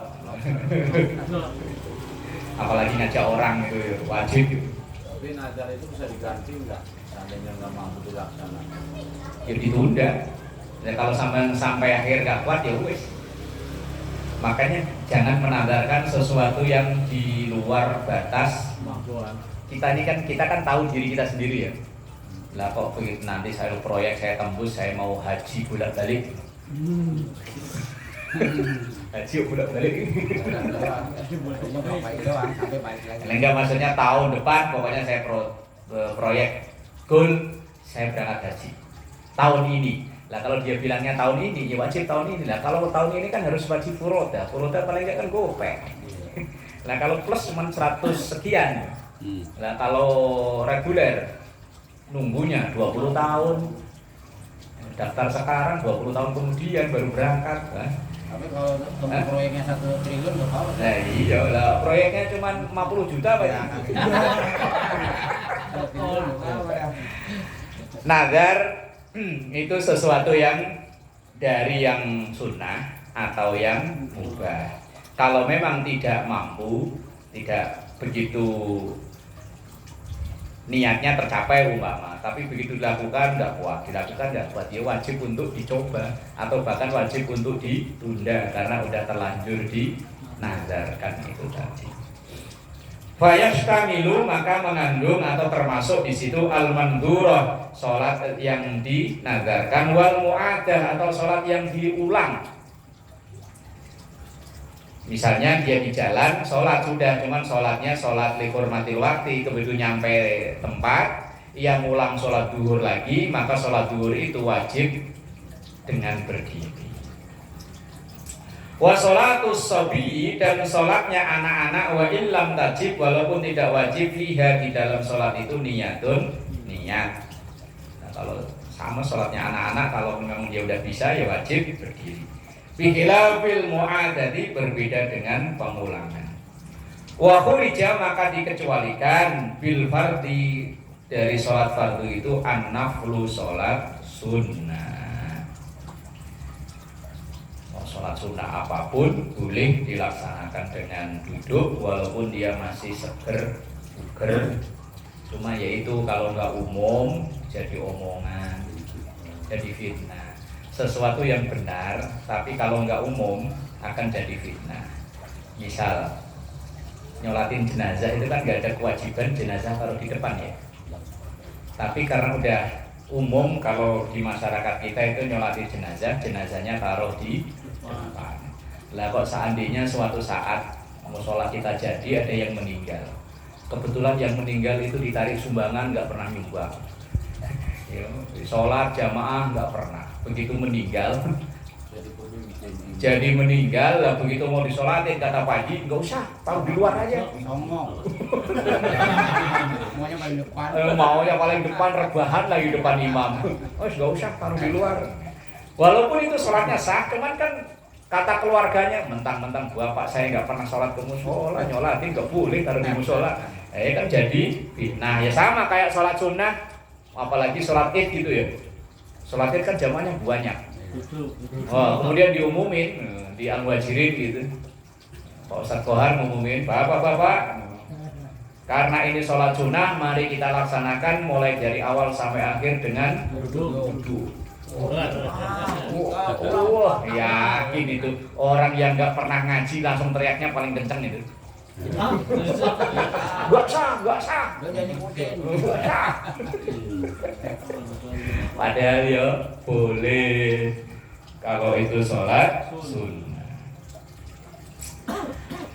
Apalagi ngajak orang itu ya, wajib gitu. Tapi nazar itu bisa diganti enggak? Seandainya nggak mampu dilaksanakan. Ya ditunda. Dan kalau sampai akhir gak kuat ya wes. Makanya jangan menazarkan sesuatu yang di luar batas kemampuan. kita kan tahu diri kita sendiri ya. Lah kok begitu nanti saya proyek saya tembus, saya mau haji bolak-balik. Haji bolak-balik. Enggak, maksudnya tahun depan pokoknya saya proyek goal saya berangkat haji tahun ini. Lah kalau dia bilangnya tahun ini ya wajib tahun ini. Lah kalau tahun ini kan harus wajib furoda. Furoda paling enggak kan gopek. Lah kalau plus cuma 100 sekian. Lah kalau reguler nunggunya 20 tahun. Daftar sekarang 20 tahun kemudian baru berangkat. Tapi kalau proyeknya 1 triliun nggak apa-apa. Nah iya lah, proyeknya cuma 50 juta Pak. Ya, Nazar itu sesuatu yang dari yang sunnah atau yang mubah. Kalau memang tidak mampu, tidak begitu niatnya tercapai umpama, tapi begitu dilakukan nggak kuat, dia wajib untuk dicoba atau bahkan wajib untuk ditunda karena udah terlanjur dinazarkan itu tadi. Fayastamilu maka mengandung atau termasuk di situ al-mandurah, sholat yang dinazarkan, wal mu'adah atau sholat yang diulang. Misalnya dia di jalan, sholat sudah, cuman sholatnya sholat lihurmatil wakti, begitu nyampe tempat, ia ngulang sholat duhur lagi, maka sholat duhur itu wajib dengan berdiri. Wa sholatus sobi, dan sholatnya anak-anak, wa illam tajib, walaupun tidak wajib, fiha di dalam sholat itu niat. Nah, kalau sama sholatnya anak-anak, kalau memang dia udah bisa ya wajib berdiri. Bihilafil mu'adati, berbeda dengan pengulangan. Wa khurija maka dikecualikan bil fardi, dari sholat fardu itu an-naflu, sholat sunnah. Sholat sunnah apapun boleh dilaksanakan dengan duduk walaupun dia masih seger. Cuma yaitu kalau nggak umum jadi omongan, jadi fitnah. Sesuatu yang benar, tapi kalau nggak umum akan jadi fitnah. Misal nyolatin jenazah itu kan nggak ada kewajiban jenazah taruh di depan ya. Tapi karena udah umum kalau di masyarakat kita itu nyolatin jenazahnya taruh di depan. Lah kok seandainya suatu saat musola kita jadi ada yang meninggal, kebetulan yang meninggal itu ditarik sumbangan nggak pernah nyumbang. Sholat jamaah nggak pernah, begitu meninggal jadi meninggal lah, begitu mau disolatin kata Pak Haji nggak usah, taruh di luar aja. Ngomong. Maunya paling depan. Maunya paling depan, rebahan lagi depan imam. Oh nggak usah, taruh di luar. Walaupun itu sholatnya sah, cuman kan kata keluarganya mentang-mentang bapak saya nggak pernah sholat ke musola, nyolatin nggak boleh taruh di musola. Kan jadi fitnah. Ya sama kayak sholat sunnah, apalagi sholat id gitu ya. Sholat id kan zamannya banyak. Kemudian diumumin di Al-Wajirin gitu. Pak Ustadz Kohar ngumumin, bapak-bapak, karena ini sholat sunnah, mari kita laksanakan mulai dari awal sampai akhir dengan duduk. Wah, yakin itu orang yang nggak pernah ngaji langsung teriaknya paling kenceng itu. Gak sah. Padahal ya boleh kalau itu sholat sunnah.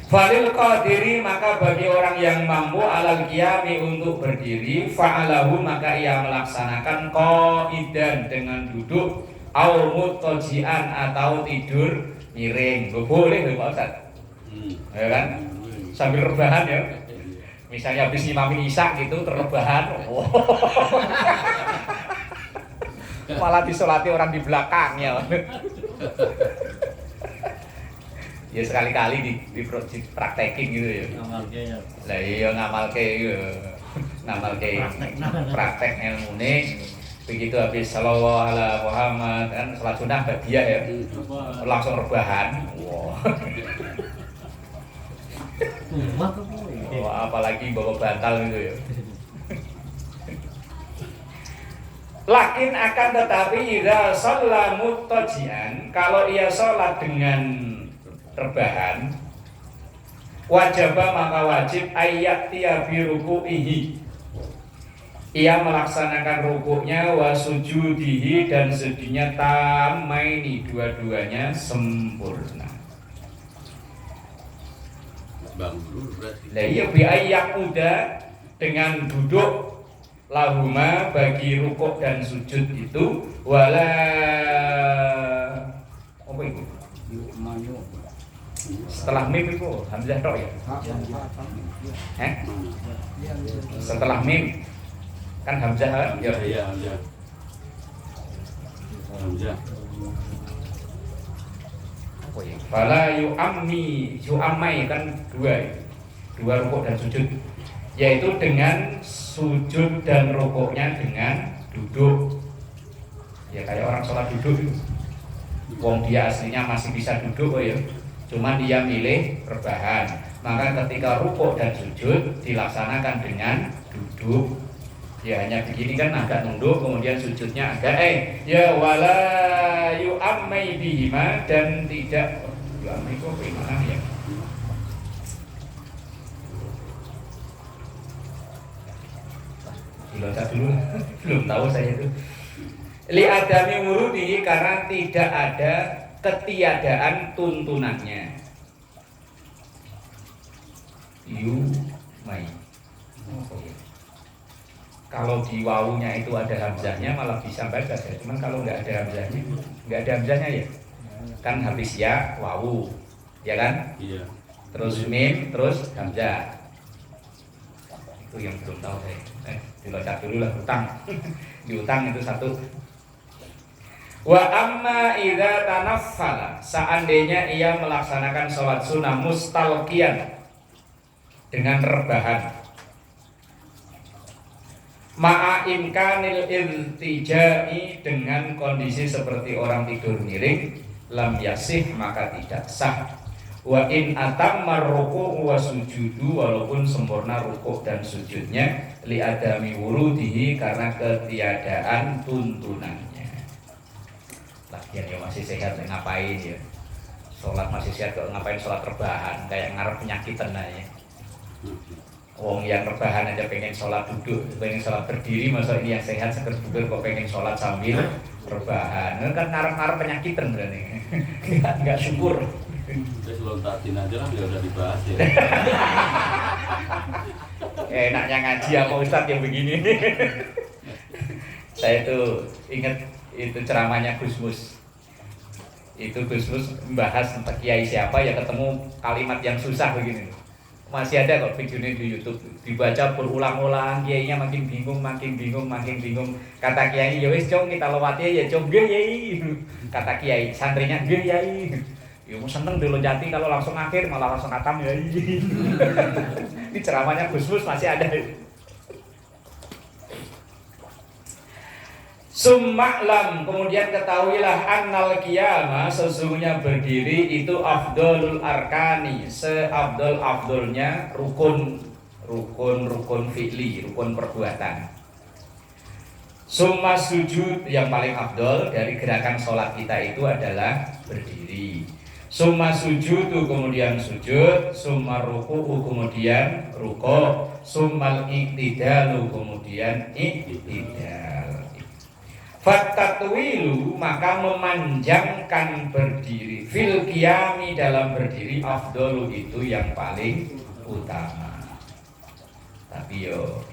Falil qadiri maka bagi orang yang mampu alal qiyami untuk berdiri, fa'alahu maka ia melaksanakan qaidan dengan duduk, au muttaji'an atau tidur miring. Boleh Pak Ustaz. Ya kan? Sambil rebahan ya. Misalnya habis ngimamin isya gitu terrebahan. Malah disolati orang di belakangnya. Ya sekali-kali dipraktekin gitu ya. Lah iya ngamalke praktek ilmune. Begitu habis shallallahu ala Muhammad kan salat sunah badiah ya. Langsung rebahan. Apalagi bawa bantal gitu ya. Lakin akan tetapi idza shalla muttajian, kalau ia sholat dengan rebahan, wajaba maka wajib ayyatiya bi ruku'ihi, ia melaksanakan rukuknya, wa sujudihi dan sujudnya tamaini, dua-duanya sempurna. Lah iya bi ayyaquda, dengan duduk lahuma bagi rukuk dan sujud itu, wala apa itu? Setelah mim itu hamzah tok ya? Setelah mim kan hamzah kan? Ya. Hamzah. Apa ya? Fala yu'ammai kan dua rukuk dan sujud, yaitu dengan sujud dan rukuknya dengan duduk. Ya kayak orang sholat duduk itu. Wong dia aslinya masih bisa duduk kok ya. Cuman dia milih rebahan. Maka ketika rukuk dan sujud dilaksanakan dengan duduk Ya hanya begini kan agak nunduk, kemudian sujudnya agak ya wala yu'ammai bihima, dan tidak yu'ammai kok gimana ya? Diloncat dulu, belum tahu saya itu. Li adami wurudihi, karena tidak ada ketiadaan tuntunannya. Mai. Kalau di wawunya itu ada hamzahnya malah bisa baca ya. Cuman kalau nggak ada hamzahnya ya. Kan habis ya wawu, ya kan? Iya. Terus mim, terus hamzah. Itu yang belum tahu saya. Diloncat dulu lah utang. Diutang itu satu. Wa amma idza tanaffala, seandainya ia melaksanakan sholat sunnah mustalqiyan dengan rebahan, ma'a imkanil iltijai, dengan kondisi seperti orang tidur miring, lam yasih, maka tidak sah. Wa in atammar ruku' wa sujudu, walaupun sempurna rukuk dan sujudnya, li adami wurudihi, karena ketiadaan tuntunannya. Lagian ya masih sehat, ngapain ya sholat masih sehat, kok ngapain sholat rebahan kayak ngarep penyakitan aja. Wong yang rebahan aja pengen sholat duduk, pengen sholat berdiri, masa ini yang sehat seger buger kok pengen sholat sambil rebahan. Itu kan ngarep-ngarep penyakitan berarti. Enggak syukur. Terus lontatin aja lah, udah dibahas ya. Enaknya ngaji sama Ustadz yang begini. Saya tuh ingat itu ceramahnya Gus Mus. Itu Gus Mus membahas tentang kiai siapa ya, ketemu kalimat yang susah begini. Masih ada kok videonya di YouTube, dibaca berulang-ulang, kiainya makin bingung. Kata kiai, ya wis Cong, kita lewati ya Cong, nggih Yai. Kata kiai, santrinya, nggih Yai. Ya mau seneng diloncati, kalau langsung akhir malah langsung atam Yai. Ini ceramahnya Gus Mus masih ada. Summa'lam, kemudian ketahuilah annal qiyamah, sesungguhnya berdiri itu afdolul arkani, seabdol-abdolnya rukun fi'li, rukun perbuatan. Summa sujud, yang paling afdol dari gerakan sholat kita itu adalah berdiri. Summa sujudu, kemudian sujud. Summa ruku'u, kemudian rukuk. Summal iktidalu, kemudian iktidal. Fatatwilu, maka memanjangkan berdiri, fil qiyami, dalam berdiri, afdolu, itu yang paling utama. Tapi yo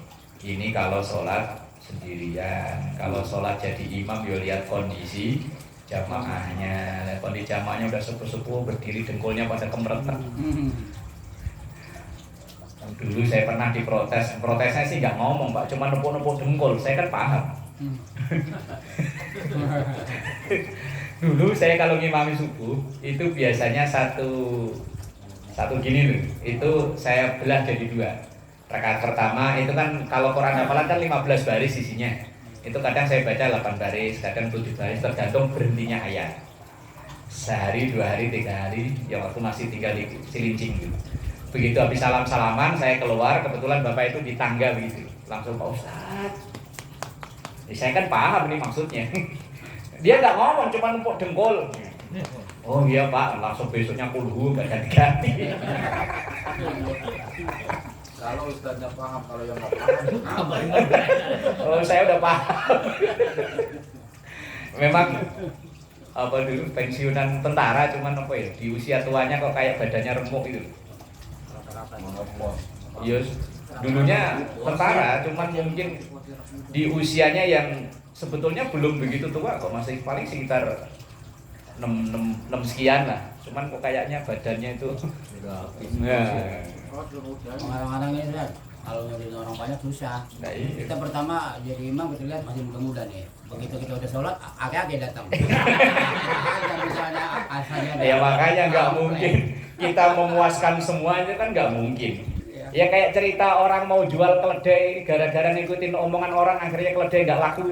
ini kalau sholat sendirian, kalau sholat jadi imam yo lihat kondisi jamaahnya. Kondisi jamaahnya udah sepuh-sepuh berdiri, dengkulnya pada kemeretak. Dulu saya pernah diprotes, protesnya sih nggak ngomong Pak, cuma nepuk-nepuk dengkul, saya kan paham. Dulu saya kalau ngimami subuh itu biasanya satu gini loh, itu saya belah jadi dua. Rakaat pertama itu kan kalau Quran hafalan kan 15 baris isinya, itu kadang saya baca 8 baris, kadang 7 baris, tergantung berhentinya ayat. Sehari, 2 hari, 3 hari, ya waktu masih tinggal di Cilincing gitu. Begitu habis salam-salaman saya keluar, kebetulan bapak itu di tangga begitu, langsung Pak Ustadz. Saya kan paham nih maksudnya. Dia nggak ngomong, cuma nempuk dengkul. Oh iya Pak, langsung besoknya kulhu nggak ganti-ganti. Kalau Ustaznya paham, kalau yang nggak paham. Oh saya udah paham. Memang apa dulu pensiunan tentara, cuman apa ya di usia tuanya kok kayak badannya remuk itu. Iya, dulunya tentara, cuman mungkin di usianya yang sebetulnya belum begitu tua kok, masih paling sekitar 6 sekian lah. Cuman kok kayaknya badannya itu Orang-orang ini kan kalau jadi orang banyak susah. Nah, iya. Kita pertama jadi imam kita lihat masih muda-muda nih. Begitu kita udah sholat, akeh-akeh datang. Ya makanya nggak mungkin kita memuaskan semuanya, kan nggak mungkin. Ya kayak cerita orang mau jual keledai, gara-gara ngikutin omongan orang akhirnya keledai nggak laku.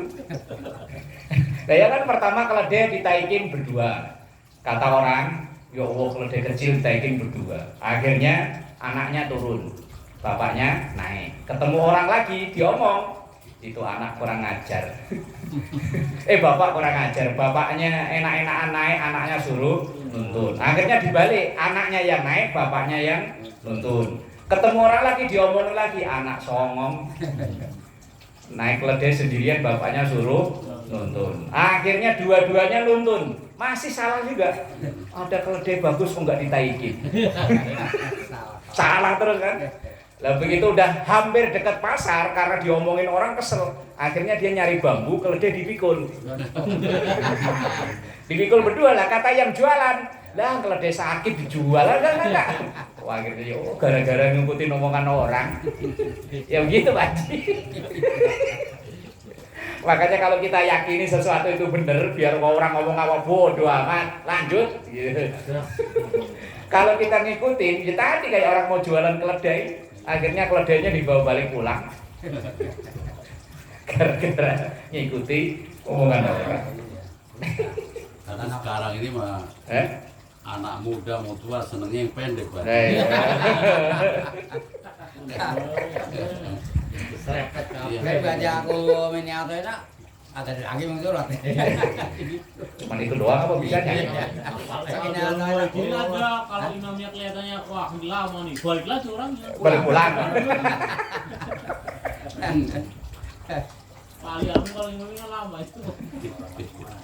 Nah ya kan pertama keledai ditaikin berdua, kata orang, ya Allah keledai kecil ditaikin berdua. Akhirnya anaknya turun, bapaknya naik, ketemu orang lagi, diomong, itu anak kurang ngajar. Bapak kurang ngajar, bapaknya enak-enakan naik, anaknya suruh nuntun. Akhirnya dibalik, anaknya yang naik, bapaknya yang nuntun. Ketemu orang lagi, diomongin lagi, anak songong naik keledai sendirian, bapaknya suruh nuntun. Akhirnya dua-duanya nuntun, masih salah juga. Ada keledai bagus kok nggak ditaikin. Salah terus kan. Lah begitu udah hampir dekat pasar, karena diomongin orang kesel, akhirnya dia nyari bambu, keledai dipikul. Dipikul berdua lah, kata yang jualan, lah keledai sakit dijual lah enggak. Wah akhirnya gara-gara ngikutin omongan orang. Ya begitu Pak Haji. Makanya kalau kita yakini sesuatu itu benar, biar orang ngomong apa bodoh amat, lanjut. Kalau kita ngikutin, ya tadi kayak orang mau jualan keledai, akhirnya keledainya dibawa balik pulang. Gara-gara ngikuti omongan orang. Karena sekarang ini mah anak muda mau tua senengnya yang pendek, Pak. Kayak baca aku miniatur itu ada lagi menurut. Cuman itu doang apa bisanya? Ini ada kalau imamnya kelihatannya wah lama nih, balik lagi orangnya. Balik pulang. Paling aku kalau imamnya lama itu.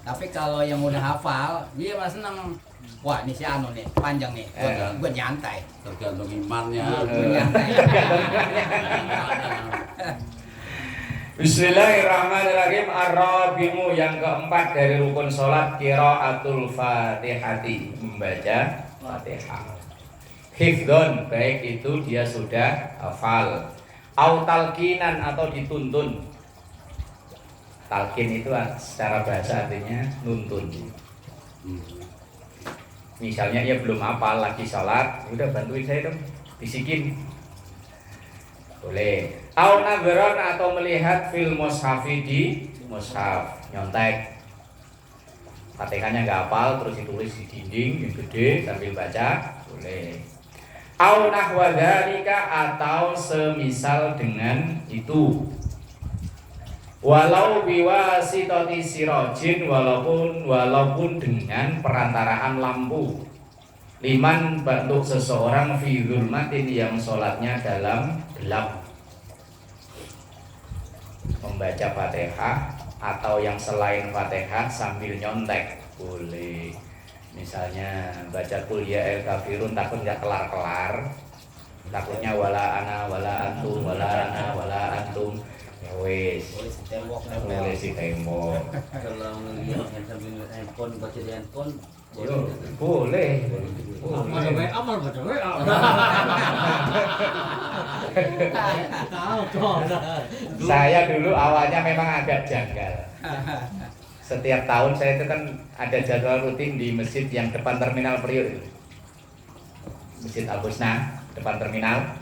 Tapi kalau yang udah hafal, dia malah seneng. Wah, ini si Anu nih, panjang nih. Gue nyantai. Tergantung imannya. Gue nyantai. Bismillahirrahmanirrahim. Ar-rabi'u yang keempat dari rukun salat qiraatul Fatihati, membaca Fatihah. Hifdzon, baik itu dia sudah hafal. Au talqinan atau dituntun. Talqin itu secara bahasa artinya nuntun. Misalnya dia belum hafal lagi sholat, udah bantuin saya dong, bisikin. Boleh. Au nadharon atau melihat fil mushafi di mushaf, nyontek. Fatihahnya nggak hafal, terus ditulis di dinding yang gede sambil baca, boleh. Au nahwa dzalika atau semisal dengan itu. Walau biwasitati sirajin, walaupun dengan perantaraan lampu. Liman untuk seseorang fi zulmatin yang sholatnya dalam gelap. Membaca Fatihah atau yang selain Fatihah sambil nyontek boleh. Misalnya baca Qul ya el kafirun, takut nggak kelar-kelar, takutnya wala ana wala antum wala ana wala antum. Ya wes, boleh si tembok. Kalau ngelihat sambil handphone, baca di handphone, boleh. Baca WA, amal baca WA. Tahu kok. Saya dulu awalnya memang agak janggal. Setiap tahun saya itu kan ada jadwal rutin di masjid yang depan terminal Priok itu. Masjid Al Husna depan terminal.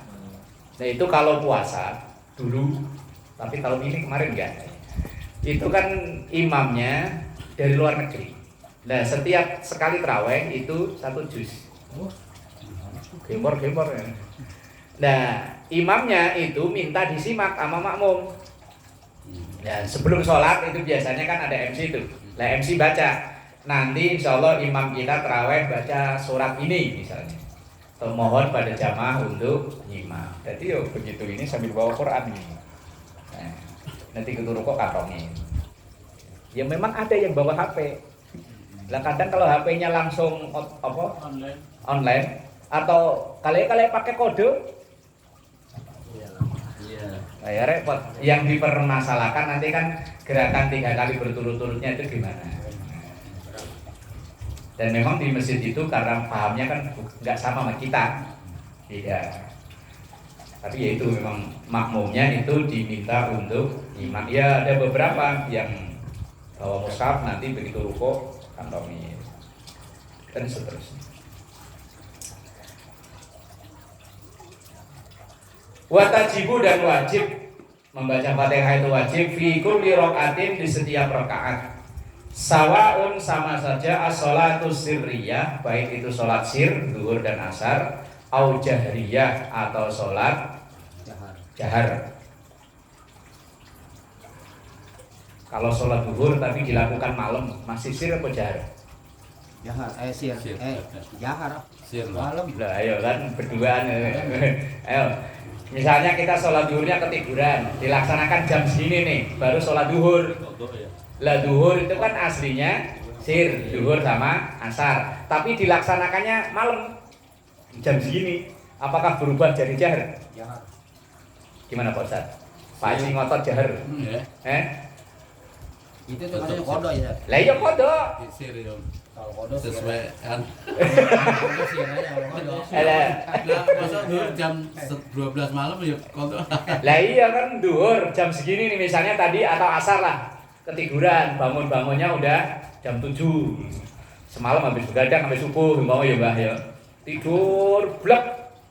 Nah itu kalau puasa dulu, tapi tahun ini kemarin enggak. Itu kan imamnya dari luar negeri. Nah setiap sekali terawih itu 1 juz. Gempor ya. Nah imamnya itu minta disimak sama makmum. Dan sebelum sholat itu biasanya kan ada MC itu. Nah MC baca, nanti insya Allah imam kita terawih baca surat ini misalnya. Mohon pada jamaah untuk nyimak. Jadi yo begitu ini sambil bawa Quran ini. Nah, nanti keturu kok kantongin. Ya memang ada yang bawa HP. Lah kadang kalau HP-nya langsung online atau kalian pakai kode. Nah, ya repot. Yang dipermasalahkan nanti kan gerakan 3 kali berturut-turutnya itu gimana? Dan memang di masjid itu karena pahamnya kan nggak sama kita, tidak. Tapi ya itu memang makmumnya itu diminta untuk imam. Ya ada beberapa yang bawa mushaf nanti begitu rukuk kantongin dan seterusnya. Watajibu dan wajib membaca Fatihah itu wajib fi kulli rakaatin di setiap rakaat. Sawaun sama saja as-sholatu sirriyah, baik itu sholat sir, zuhur dan asar, au jahriyah atau sholat jahar. Kalau sholat duhur tapi dilakukan malam, masih sir apa jahar? Jahar, sir, jahar. Sir lah. Malam. Lah ayo kan berduaan. Ayo. Misalnya kita sholat duhurnya ketiduran, dilaksanakan jam segini nih, baru sholat duhur. Lah duhur itu kan aslinya sir, duhur sama asar. Tapi dilaksanakannya malam jam segini. Apakah berubah jadi jahar? Jahar. Gimana Pak Ustaz? Pak Haji ngotot jahar. Itu tuh katanya kodok ya. Lah iya kodok. Sir ya. Kalau kodok Sesuai kan. Kodok sih aja kalau kodok. Lah Nah, masa duhur jam 12 malam ya kontok. lah iya kan duhur jam segini nih misalnya tadi atau asar lah. Ketiduran, bangun-bangunnya udah jam 7. Semalam habis begadang sampai subuh, mau ya Mbah ya. Tidur, blek,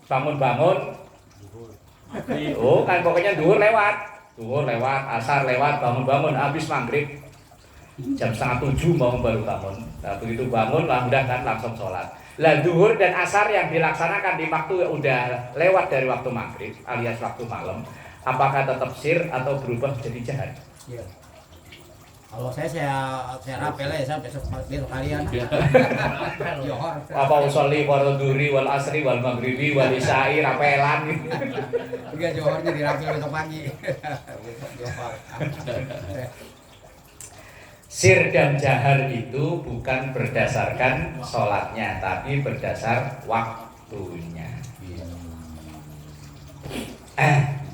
bangun-bangun. Oh, kan pokoknya duhur lewat. Duhur lewat, asar lewat, bangun-bangun habis maghrib. Jam 6:30 mau baru bangun. Nah, begitu bangun lah udah kan langsung sholat. Lah duhur dan asar yang dilaksanakan di waktu udah lewat dari waktu maghrib alias waktu malam, apakah tetap sir atau berubah jadi jahar? Iya. Kalau saya rapel ya, saya besok kalian. Johor. Apa usolli waroduri wal asri wal maghribi wal isya'i rapelan gitu. Juga Johornya dirapel besok pagi. Besok Johor. Sir dan jahar itu bukan berdasarkan sholatnya, tapi berdasar waktunya.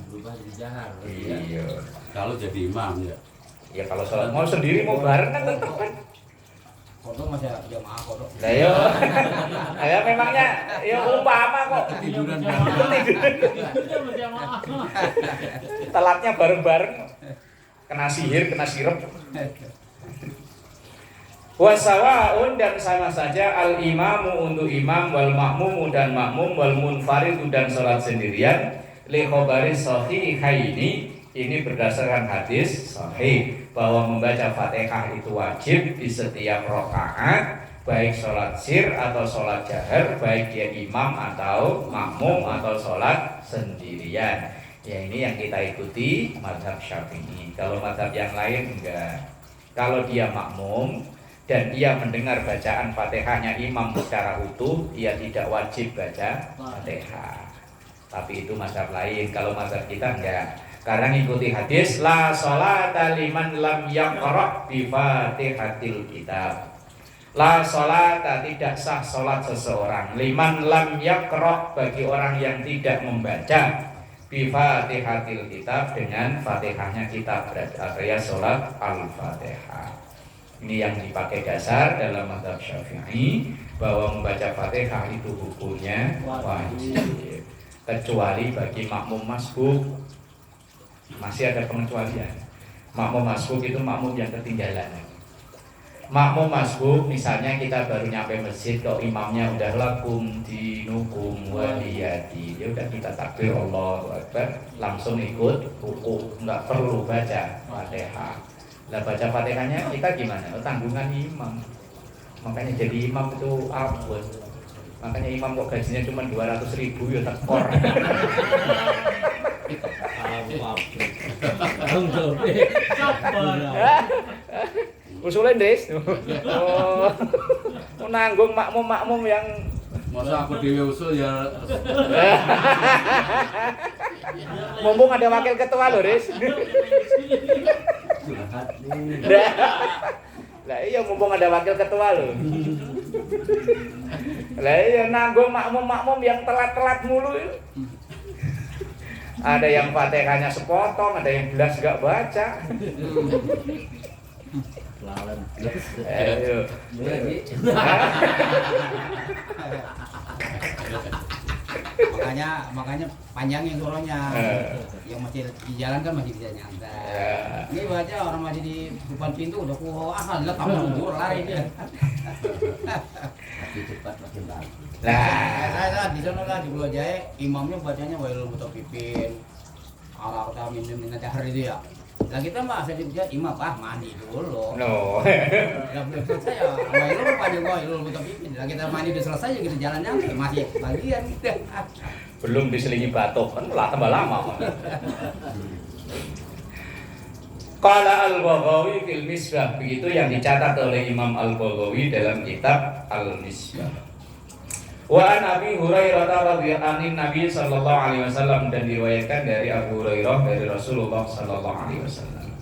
Berubah jadi jahar. Iya. Kalau jadi imam ya. Ya kalau sholat mau sendiri mau bareng kan tetap kan. Kodok masih jamaah kodok. Lah yo. Ya memangnya ya umpama kok. Tiduran Telatnya bareng-bareng. Kena sihir, kena sirep. Wasawaun dan sama saja al imamu untuk imam wal makmumu dan makmum wal munfaridu dan sholat sendirian li khobaris sahihaini. Ini berdasarkan hadis sahih bahwa membaca Fatihah itu wajib di setiap rakaat, baik sholat sir atau sholat jahar, baik dia imam atau makmum atau sholat sendirian. Ya ini yang kita ikuti mazhab Syafi'i. Kalau mazhab yang lain enggak. Kalau dia makmum dan ia mendengar bacaan Fatihahnya imam secara utuh, ia tidak wajib baca Fatihah. Tapi itu mazhab lain. Kalau mazhab kita enggak. Karena ngikuti hadis la sholata liman lam yaqra bi Fatihatil kitab. La sholata tidak sah salat seseorang liman lam yaqra bagi orang yang tidak membaca bi Fatihatil kitab dengan Fatihahnya kitab artinya salat Al-Fatihah. Ini yang dipakai dasar dalam mazhab Syafi'i bahwa membaca Fatihah itu hukumnya wajib kecuali bagi makmum masbuk. Masih ada pengecualian. Makmum masbuk itu makmum yang ketinggalan. Makmum masbuk misalnya kita baru nyampe masjid kok imamnya udah lakum dinukum waliyadi. Ya udah kita takbir Allahu Akbar, langsung ikut rukuk, enggak perlu baca Fatihah. Lah baca Fatihahnya kita gimana? Tanggungan imam. Makanya jadi imam itu abot. Makanya imam kok gajinya cuma 200.000 ya tekor. Usulnya Des. Oh, nanggung makmum yang masa aku dewe usul ya. mumpung ada wakil ketua loh, Des. Lah iya mumpung ada wakil ketua loh. Lah iya nanggung makmum yang telat-telat mulu. Ada yang Fatihahnya sepotong, ada yang belas gak baca. Ayo. makanya panjangin suruhnya. Yang masih di jalan kan masih bisa nyantai. Ini baca orang masih di depan pintu udah lah kamu mundur lari dia. Cepat makin bagus. Saya di sana lah di Pulau Jaya imamnya bacanya wailul mutaffifin. Ala kita minum jahar itu ya. Lah kita mah saya dibuat imam mandi dulu. No. Lah belum selesai ya. Wailul panjang wailul mutaffifin. Lah kita mandi udah selesai kita jalannya masih bagian gitu. Belum diselingi batuk kan lah tambah lama. Qala Al-Baghawi fil Misbah, begitu yang dicatat oleh Imam Al-Baghawi dalam kitab Al-Misbah. Wa an Abi Hurairah radhiyallahu anhu Nabi sallallahu alaihi wasallam, dan diriwayatkan dari Abu Hurairah dari Rasulullah sallallahu alaihi wasallam.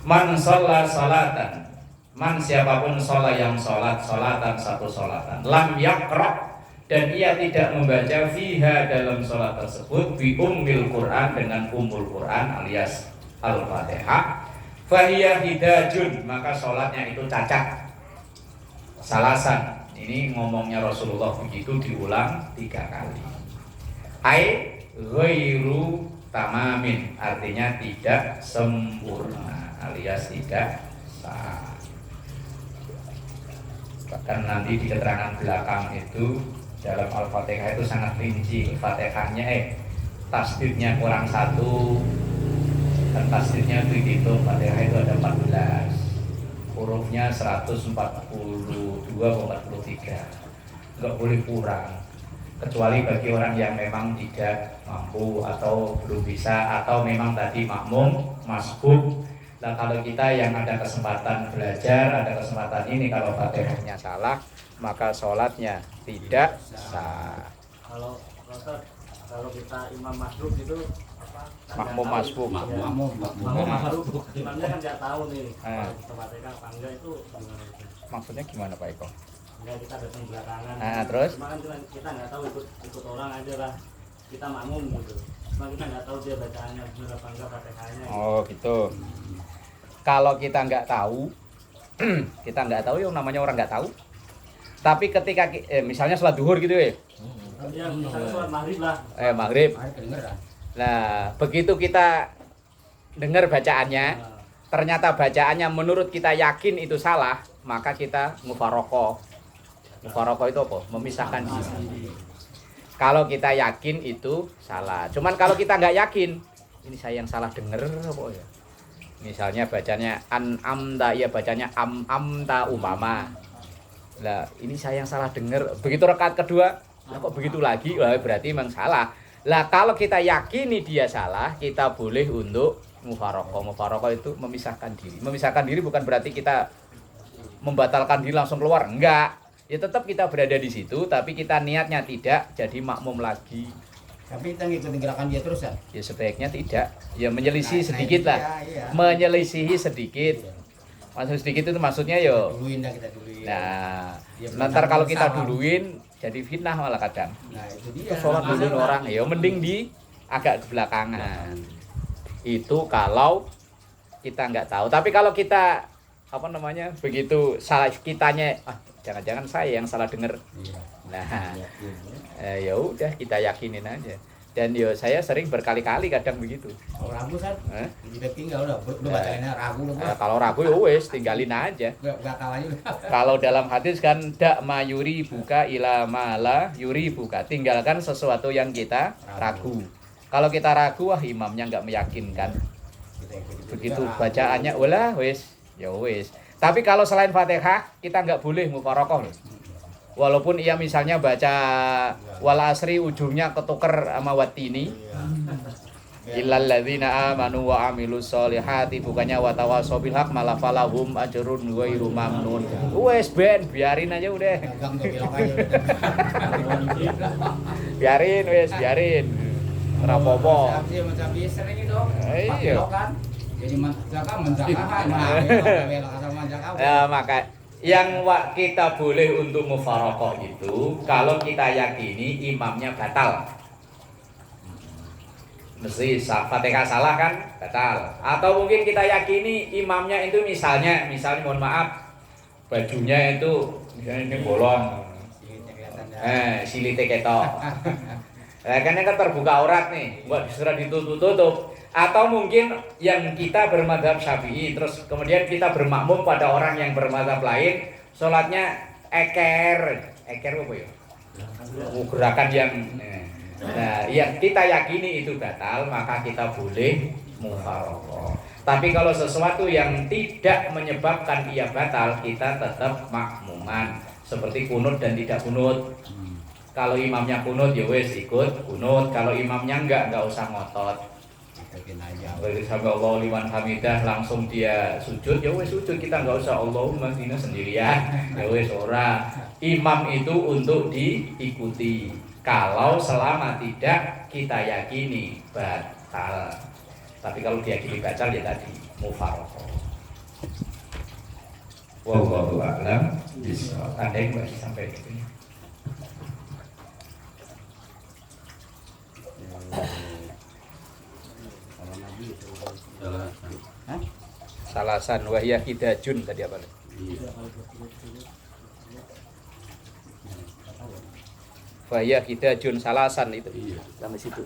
Man shalla salatan, man siapapun sholat yang sholat sholatan satu sholatan, lam yaqra, dan ia tidak membaca fiha dalam sholat tersebut bi ummil Quran, dengan ummul Quran alias Al-Fatihah, fahiya hidajun, maka sholatnya itu cacat. Salasan, ini ngomongnya Rasulullah begitu diulang 3 kali. Ai ghairu tamamin, artinya tidak sempurna alias tidak sah. Bahkan nanti di keterangan belakang itu dalam Al-Fatihah itu sangat rinci. Fatihahnya tasdidnya kurang 1, dan tasdidnya itu dihitung. Fatihah itu ada 14, hurufnya 142 atau 43, nggak boleh kurang, kecuali bagi orang yang memang tidak mampu atau belum bisa, atau memang tadi makmum masbuk. Nah, kalau kita yang ada kesempatan belajar, ada kesempatan ini, kalau Fatihahnya salah, maka sholatnya tidak sah. Kalau kita imam masbuk itu apa? Makmum masbuk. Makmum masbuk. Imamnya kan nggak tahu nih. Kalau kita Fatihah apa enggak itu gimana itu? Maksudnya gimana Pak Eko? Enggak, kita datang belakangan. Nah, terus? Cuma kan kita nggak tahu ikut orang aja lah. Kita makmum gitu. Cuma kita nggak tahu dia bacaannya benar apa enggak Fatihahnya. Oh gitu. Kalau kita nggak tahu, kita nggak tahu, yang namanya orang nggak tahu. Tapi ketika misalnya sholat duhur gitu ya. Ya, misalnya sholat maghrib lah. Maghrib. Nah, begitu kita dengar bacaannya, ternyata bacaannya menurut kita yakin itu salah, maka kita mufarokoh. Mufarokoh itu apa? Memisahkan diri. Kalau kita yakin itu salah. Cuman kalau kita nggak yakin, ini saya yang salah dengar apa ya? Misalnya bacanya an-amta, ya bacanya am-amta umpama. Lah, ini saya yang salah dengar. Begitu rakaat kedua, kok begitu lagi? Wah, berarti memang salah. Lah, kalau kita yakini dia salah, kita boleh untuk mufarokoh. Mufarokoh itu memisahkan diri. Memisahkan diri bukan berarti kita membatalkan diri langsung keluar. Enggak. Ya tetap kita berada di situ, tapi kita niatnya tidak jadi makmum lagi. Tapi kita ngikutin gerakan dia terus kan? Ya sebaiknya tidak. Ya menyelisih sedikit lah. Iya. Menyelisihi sedikit. Maksud sedikit itu maksudnya yo. Duluin dah kita duluin. Nah, Ya, nanti kalau kita bersama. duluin jadi fitnah malah kadang. Nah, itu dia. Sholat duluin orang, ya mending di agak ke belakangan. Itu kalau kita nggak tahu. Tapi kalau kita apa namanya begitu salah kitanya, jangan-jangan saya yang salah dengar. Iya. Nah, ya udah kita yakinin aja. Dan yo saya sering berkali-kali kadang begitu. Kalau ragu kan, kita tinggal udah bacainnya ragu loh. Kalau ragu ya wes tinggalin aja. Gak kalah juga. Kalau dalam hadis kan dak mayuri buka ila mala yuri buka, tinggalkan sesuatu yang kita ragu. Kalau kita ragu, wah imamnya nggak meyakinkan. Begitu bacaannya, ulah wes, ya wes. Tapi kalau selain Fatihah kita nggak boleh mufarokoh loh. Walaupun ia misalnya baca wal asri ujungnya ketuker sama watini. Illal ladzina amanu wa amilus solihati, bukannya wa tawasau bil haq malah falahum ajrun ghairu mamnun. Wes ben, biarin aja udah. Dagang tuh bilang aja. Biarin wes, biarin. Ora apa-apa. Macam sering itu. Iya. Kan. Jadi menjaga Ya, maka yang kita boleh untuk mufarokoh itu kalau kita yakini imamnya batal. Mesti Fatihah salah kan batal. Atau mungkin kita yakini imamnya itu misalnya mohon maaf bajunya itu misalnya ini bolong, silite ketok. Karena kan terbuka aurat nih, buat disuruh ditutup. Atau mungkin yang kita bermadzhab Syafi'i, terus kemudian kita bermakmum pada orang yang bermadzhab lain, sholatnya eker apa ya? Gerakan yang nah, yang kita yakini itu batal, maka kita boleh mufarokoh. Tapi kalau sesuatu yang tidak menyebabkan ia batal, kita tetap makmuman. Seperti kunut dan tidak kunut. Kalau imamnya kunut ya wes ikut kunut. Kalau imamnya enggak usah ngotot. praktekin aja. Bagi sampai Allah liman hamidah langsung dia sujud, ya wes sujud, kita nggak usah Allahumma dina sendirian, ya wes ora. Imam itu untuk diikuti. Kalau selama tidak kita yakini batal. Tapi kalau diyakini batal ya tadi mufaraqah. Wallahu a'lam bishawab. Ada yang masih sampai di sini. Kalau Nabi itu Salasan. Salasan wahya hidajun tadi apa? Iya. Wahya hidajun salasan itu. Iya. Sampai situ.